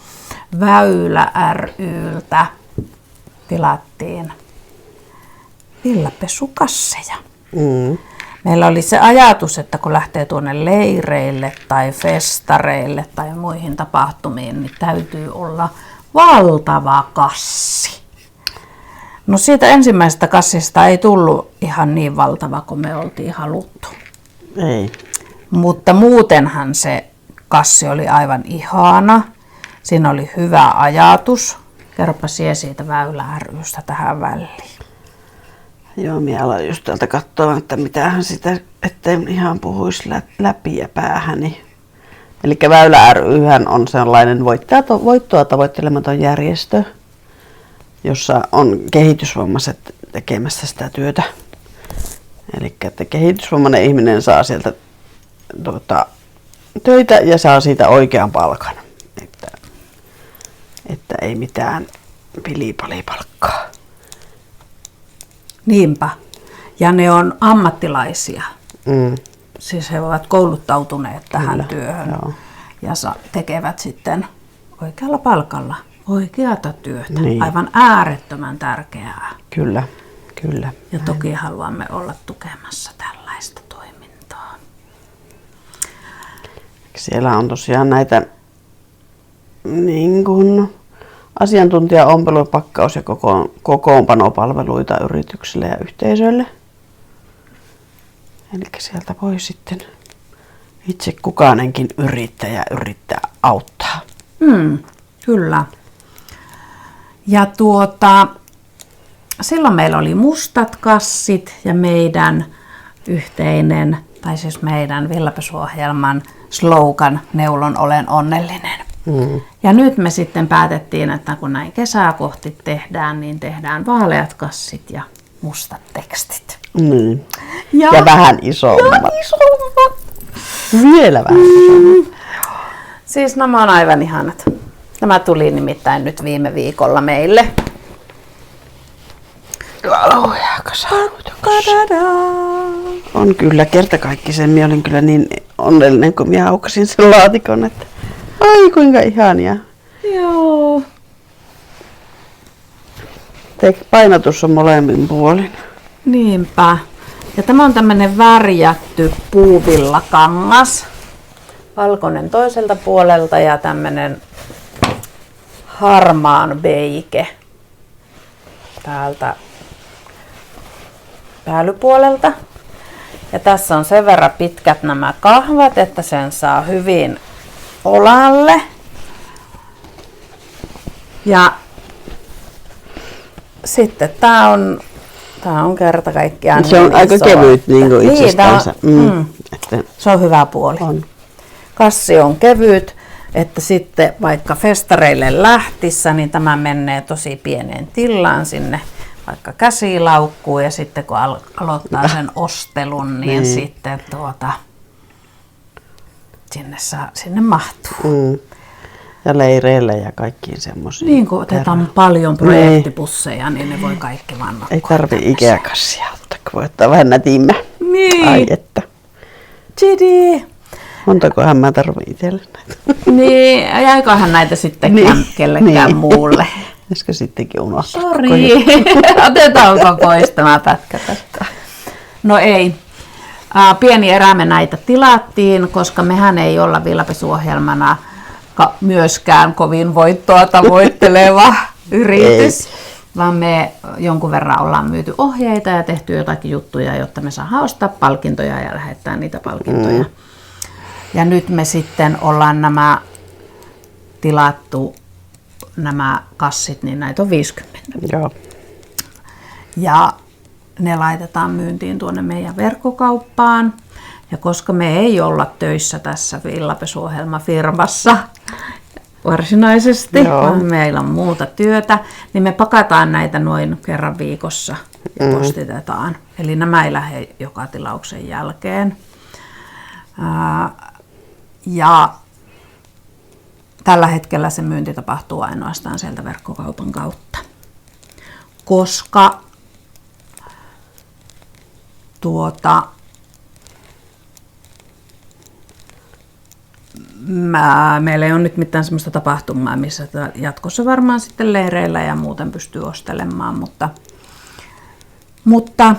Väylä ry:ltä tilattiin villapesukasseja. Meillä oli se ajatus, että kun lähtee tuonne leireille tai festareille tai muihin tapahtumiin, niin täytyy olla valtava kassi. No siitä ensimmäisestä kassista ei tullut ihan niin valtava kuin me oltiin haluttu. Ei. Mutta muutenhan se kassi oli aivan ihana. Siinä oli hyvä ajatus. Kerropa sie siitä Väylä ry:stä tähän väliin. Joo, minä aloin just täältä katsoa, että mitähän sitä, ettei ihan puhuisi läpi ja päähäni. Eli Väylä ry:hän on sellainen voittoa tavoittelematon järjestö, jossa on kehitysvammaiset tekemässä sitä työtä. Eli että kehitysvammainen ihminen saa sieltä töitä ja saa siitä oikean palkan. Että ei mitään pilipalipalkkaa. Niinpä. Ja ne on ammattilaisia. Siis he ovat kouluttautuneet tähän työhön. Joo. Ja tekevät sitten oikealla palkalla oikeata työtä. Niin. Aivan äärettömän tärkeää. Kyllä. Ja toki haluamme olla tukemassa tällaista toimintaa. Siellä on tosiaan näitä niin kuin asiantuntija-ompelu-, pakkaus- ja kokoonpanopalveluita yrityksille ja yhteisöille. Eli sieltä voi sitten itse kukainenkin yrittäjä yrittää auttaa. Kyllä. Ja silloin meillä oli mustat kassit ja meidän yhteinen, tai siis meidän villapesuohjelman slogan, neulon olen onnellinen. Ja nyt me sitten päätettiin, että kun näin kesää kohti tehdään, niin tehdään vaaleat kassit ja mustat tekstit. Niin. Ja vähän isommat. Vielä vähän isommat. Siis nämä on aivan ihanat. Nämä tuli nimittäin nyt viime viikolla meille. On kyllä kertakaikkisen. Minä olin kyllä niin onnellinen, kun minä aukasin sen laatikon, että ai kuinka ihania. Joo. Painotus on molemmin puolin. Niinpä. Ja tämä on tämmöinen värjätty puuvillakangas. Valkoinen toiselta puolelta ja tämmöinen harmaan beike täältä päällypuolelta. Ja tässä on sen verran pitkät nämä kahvat, että sen saa hyvin olalle. Ja sitten tää on kerta kaikkiaan se on aika kevyt niin kuin itsestänsä. Se on hyvä puoli. On. Kassi on kevyt, että sitten vaikka festareille lähtissä, niin tämä menee tosi pieneen tillaan sinne vaikka käsilaukkuun ja sitten kun aloittaa sen ostelun, niin sitten sinne mahtuu. Ja leireille ja kaikkiin semmoisiin. Niin kun otetaan paljon projektipusseja, niin ne voi kaikki vaan ei tarvi Ikea-kassia ottaa, kun voi ottaa vähän nätimmä. Niin. Ai että. Chidi. Montakohan mä tarvitsen itselle näitä. Niin, jäiköhän näitä sitten kellekään muulle. Olisiko sittenkin unohtaa? Sori, otetaan kokoista tämä pätkä tästä. No ei. Pieni erä me näitä tilattiin, koska mehän ei olla villapesuohjelmana myöskään kovin voittoa tavoitteleva yritys, vaan me jonkun verran ollaan myyty ohjeita ja tehty jotakin juttuja, jotta me saadaan ostaa palkintoja ja lähettää niitä palkintoja. Ja nyt me sitten ollaan tilattu nämä kassit, niin näitä on 50. Joo. Ja ne laitetaan myyntiin tuonne meidän verkkokauppaan. Ja koska me ei olla töissä tässä villapesuohjelmafirmassa varsinaisesti, vaan meillä on muuta työtä, niin me pakataan näitä noin kerran viikossa ja postitetaan. Eli nämä ei lähde joka tilauksen jälkeen. Ja tällä hetkellä se myynti tapahtuu ainoastaan sieltä verkkokaupan kautta, koska meillä ei ole nyt mitään sellaista tapahtumaa, missä jatkossa varmaan sitten leireillä ja muuten pystyy ostelemaan, mutta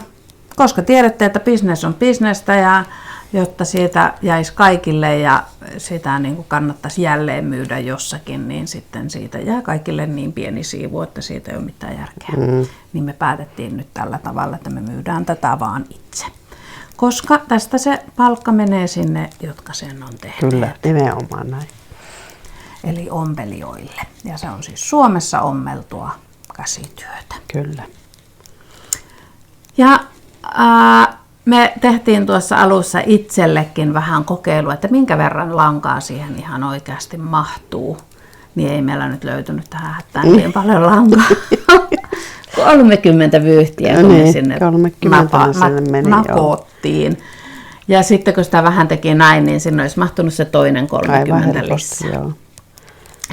koska tiedätte, että business on bisnestä ja jotta siitä jäisi kaikille ja sitä niin kuin kannattaisi jälleen myydä jossakin, niin sitten siitä jää kaikille niin pieni siivu, että siitä ei ole mitään järkeä. Niin me päätettiin nyt tällä tavalla, että me myydään tätä vaan itse. Koska tästä se palkka menee sinne, jotka sen on tehneet. Kyllä, nimenomaan näin. Eli ompelijoille. Ja se on siis Suomessa ommeltua käsityötä. Kyllä. Ja me tehtiin tuossa alussa itsellekin vähän kokeilua, että minkä verran lankaa siihen ihan oikeasti mahtuu. Niin ei meillä nyt löytynyt tähän hätään niin paljon lankaa. 30 vyyhtiä, kun me sinne nakottiin. Ja sitten kun sitä vähän teki näin, niin sinne olisi mahtunut se toinen 30 lisää. Joo.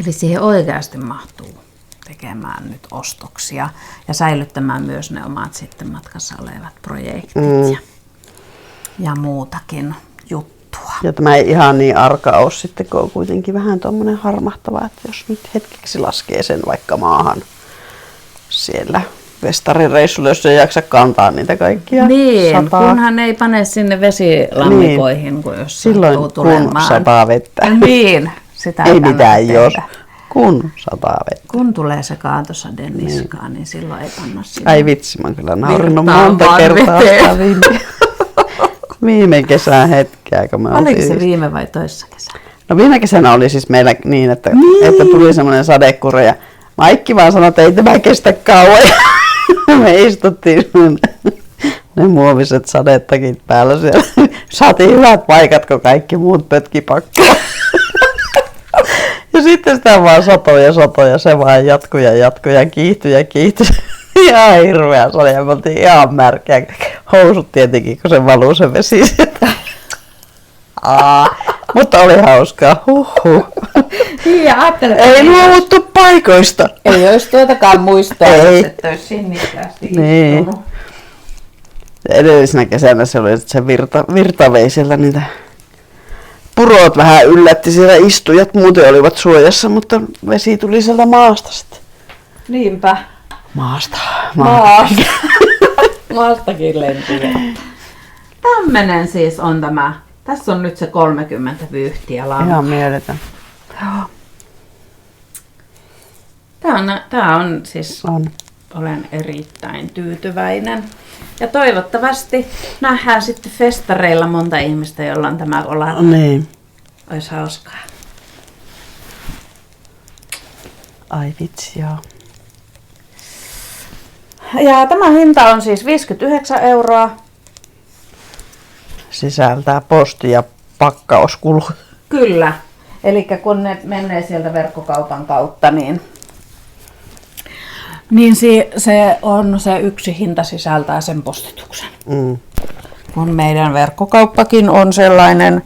Eli siihen oikeasti mahtuu tekemään nyt ostoksia ja säilyttämään myös ne omat sitten matkassa olevat projektit ja muutakin juttua. Ja tämä ei ihan niin arka ole sitten, kun on kuitenkin vähän tuommoinen harmahtava, että jos nyt hetkeksi laskee sen vaikka maahan siellä festarireissulla, jos ei jaksa kantaa niitä kaikkia. Niin, kunhan ei pane sinne vesilammikoihin, kun jos silloin sattuu tulemaan. kun sataa vettä. Niin, sitä ei mitään jos, kun sataa vettä. Kun tulee se kaatosaden niskaan, niin silloin ei panna sinne. Ai vitsi, mä oon kyllä naurinut monta kertaa sitä viime kesän hetkeä. Kun oliko se viime vai toissa kesänä? No viime kesänä oli siis meillä niin, että tuli semmoinen sadekure ja Maikki vaan sanoi, että ei tämä kestä kauan. Me istuttiin ne muoviset sadetakit päällä siellä. Saatiin hyvät paikat, kun kaikki muut pötki pakkoa. Ja sitten sitä vaan satoja, se vaan jatkui ja kiihtyi. Ihan hirveä se oli ja me oltiin ihan märkiä. Housut tietenkin, kun se valuu se vesi sieltä. Mutta oli hauskaa. Huhhuh. Ja ajattelen, Ei luovuttu paikoista. ei olisi tuotakaan muistaa, Ei. että olisi sinnikkäästi Niin. istunut. Edellisenä kesänä se oli, että se virta vei sieltä niitä purot vähän yllätti siellä istujat. Muuten olivat suojassa, mutta vesi tuli sieltä maasta sitten. Niinpä. Maasta. Maastakin lenti. Tämmönen siis on tämä. Tässä on nyt se 30 vyyhtiä lankaa. Ihan mieletön. Tää on siis, On. olen erittäin tyytyväinen. Ja toivottavasti nähdään sitten festareilla monta ihmistä, jolla on tämä olla. Niin. Olisi hauskaa. Ai vitsi, joo. Ja tämä hinta on siis 59 €. Sisältää posti- ja pakkauskulu. Kyllä. Eli kun ne menee sieltä verkkokaupan kautta, niin se yksi hinta sisältää sen postituksen. Mm. Kun meidän verkkokauppakin on sellainen,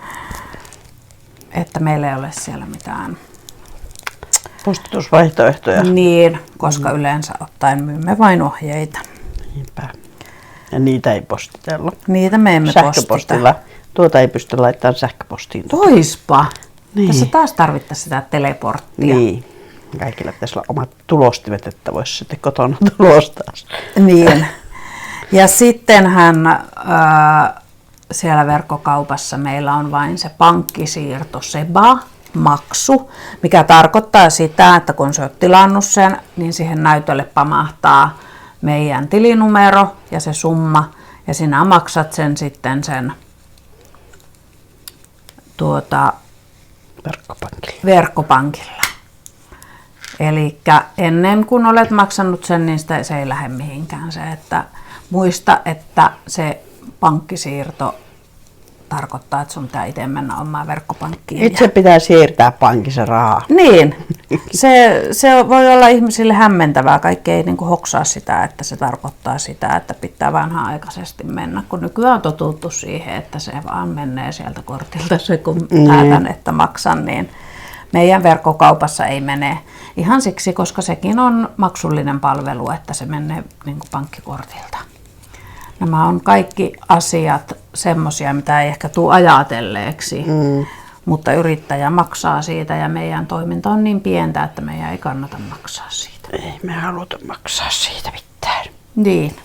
että meillä ei ole siellä mitään. Postitusvaihtoehtoja. Niin, koska yleensä ottaen myymme vain ohjeita. Niinpä. Ja niitä ei postitella. Niitä me emme postita. Sähköpostilla. Tuota ei pysty laittamaan sähköpostiin. Toispa. Niin. Tässä taas tarvittaisiin sitä teleporttia. Niin. Kaikilla pitäisi olla omat tulostimet, että voisi sitten kotona tulostaa. Niin. Ja sittenhän siellä verkkokaupassa meillä on vain se pankkisiirto SEBA-maksu, mikä tarkoittaa sitä, että kun sä oot tilannut sen, niin siihen näytölle pamahtaa meidän tilinumero ja se summa, ja sinä maksat sen sitten sen verkkopankilla. Eli ennen kuin olet maksanut sen, niin se ei lähde mihinkään. Se, että muista, että se pankkisiirto tarkoittaa, että sun pitää itse mennä omaan verkkopankkiin. Itse pitää siirtää pankissa rahaa. Niin, se voi olla ihmisille hämmentävää. Kaikki ei niin hoksaa sitä, että se tarkoittaa sitä, että pitää vanha-aikaisesti mennä, kun nykyään on totuttu siihen, että se vaan menee sieltä kortilta se, kun päätän, että maksan, niin meidän verkkokaupassa ei mene ihan siksi, koska sekin on maksullinen palvelu, että se menee niin kuin pankkikortilta. Nämä on kaikki asiat semmoisia, mitä ei ehkä tule ajatelleeksi, mutta yrittäjä maksaa siitä ja meidän toiminta on niin pientä, että meidän ei kannata maksaa siitä. Ei me haluta maksaa siitä mitään. Niin.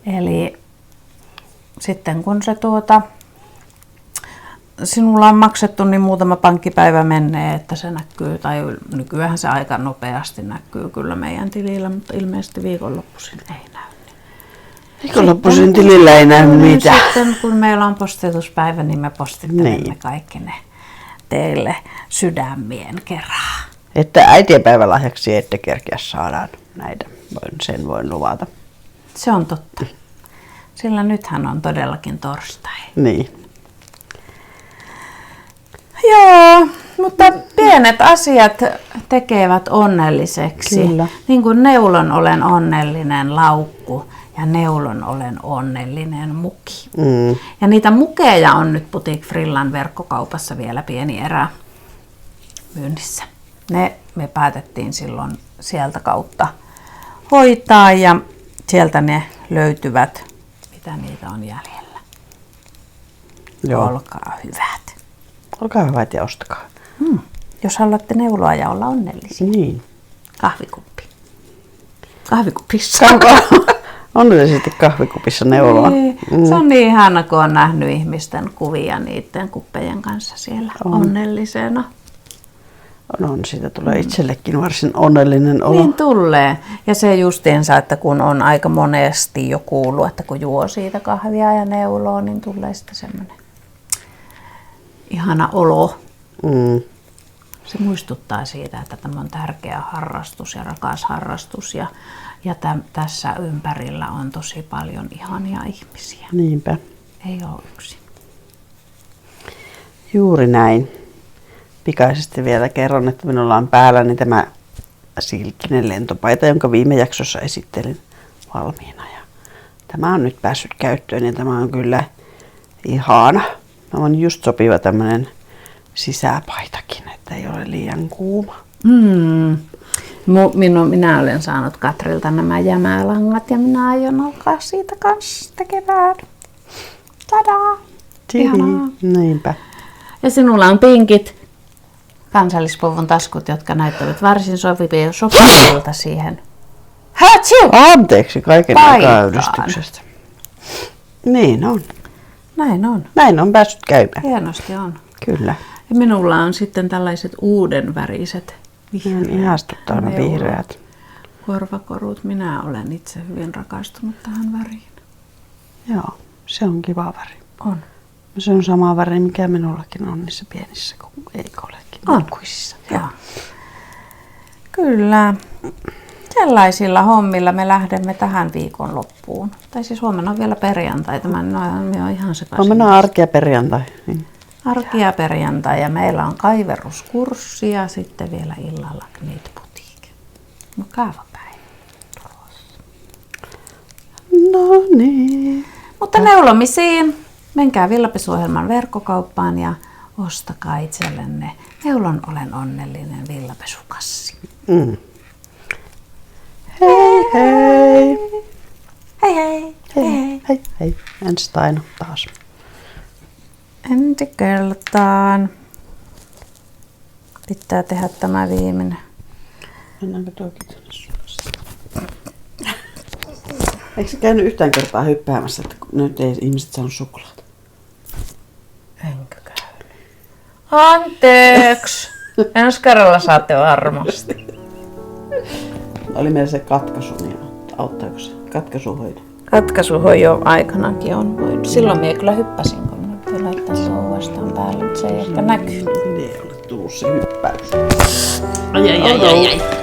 Eli sitten kun se sinulla on maksettu, niin muutama pankkipäivä menee, että se näkyy, tai nykyään se aika nopeasti näkyy kyllä meidän tilillä, mutta ilmeisesti viikonloppuisin ei näy. Viikonloppuisin tilillä ei näy mitään. Sitten kun meillä on postituspäivä, niin me postittelemme kaikki ne teille sydämien kerran. Että äitienpäivälahjaksi ette kerkeä saadaan näitä, sen voin luvata. Se on totta. Sillä nythän on todellakin torstai. Niin. Joo, mutta pienet asiat tekevät onnelliseksi. Kyllä. Niin kuin neulon olen onnellinen laukku ja neulon olen onnellinen muki. Ja niitä mukeja on nyt Boutique Frillan verkkokaupassa vielä pieni erä myynnissä. Me päätettiin silloin sieltä kautta hoitaa ja sieltä ne löytyvät, mitä niitä on jäljellä. Joo. Olkaa hyvät. Olkaa hyvät ja ostakaa. Jos haluatte neuloa ja olla onnellisia. Niin. Kahvikuppi. Kahvikupissa. Onnellisesti kahvikupissa neuloa. Niin. Se on niin ihana, kun on nähnyt ihmisten kuvia niiden kuppejen kanssa siellä onnellisena. On, siitä tulee itsellekin varsin onnellinen olo. Niin tulee. Ja se justiinsa, että kun on aika monesti jo kuullut, että kun juo siitä kahvia ja neuloo, niin tulee sitten semmoinen ihana olo. Se muistuttaa siitä, että tämä on tärkeä harrastus ja rakas harrastus ja tässä ympärillä on tosi paljon ihania ihmisiä. Niinpä. Ei ole yksin. Juuri näin. pikaisesti vielä kerron, että minulla on päälläni tämä silkkinen lentopaita, jonka viime jaksossa esittelin valmiina. Ja tämä on nyt päässyt käyttöön ja tämä on kyllä ihana. Tämä on just sopiva tämmöinen sisäpaitakin, että ei ole liian kuuma. Minä olen saanut Katrilta nämä jämälangat ja minä aion alkaa siitä kanssa tekemään. Tadaa! Ihanaa. Niinpä. Ja sinulla on pinkit kansallispuvun taskut, jotka näyttävät varsin sopivilta siihen. Hatsiu! Anteeksi kaiken Paitaan. aikaa-ylistyksestä. Niin on. Näin on. Näin on päässyt käymään. Hienosti on. Kyllä. Ja minulla on sitten tällaiset uuden väriset vihreät. Ihastuttavana neulat. vihreät. Korvakorut. Minä olen itse hyvin rakastunut tähän väriin. Joo, se on kiva väri. On. Se on sama väri, mikä minullakin on niissä pienissä eikollekin. On. Kuisissa. Joo. Kyllä. Sellaisilla hommilla me lähdemme tähän viikon loppuun. Tai siis huomenna on vielä perjantai. Tämä on ihan sekaisin. Huomenna on arki ja perjantai. Niin. Arki ja perjantai ja meillä on kaiveruskurssi ja sitten vielä illalla knitbutiikki. Mukava päivä tulossa. No niin. Mutta neulomisiin. Menkää Villapesuohjelman verkkokauppaan ja ostakaa itsellenne Neulon olen onnellinen villapesukassi. Hei hei. Hei hei. Hei hei. Hei. Ensi taina taas. Ensi kertaan. Pitää tehdä tämä viimeinen. Mennäänkö toikin tänne suorassa? Eikö se käynyt yhtään kertaa hyppäämässä, että nyt ei ihmiset saanut suklaata? Enkö käynyt? Anteeksi! Ensi kerralla saatte varmasti. Oli meillä se katkaisu, niin auttaako se katkaisuhoito? Katkaisuhoito aikanakin on voinut. Silloin minä kyllä hyppäsin, kun minä piti laittaa se uudestaan päälle, mutta se ei ehkä näkynyt. Videolle tullut se hyppäys. Ai.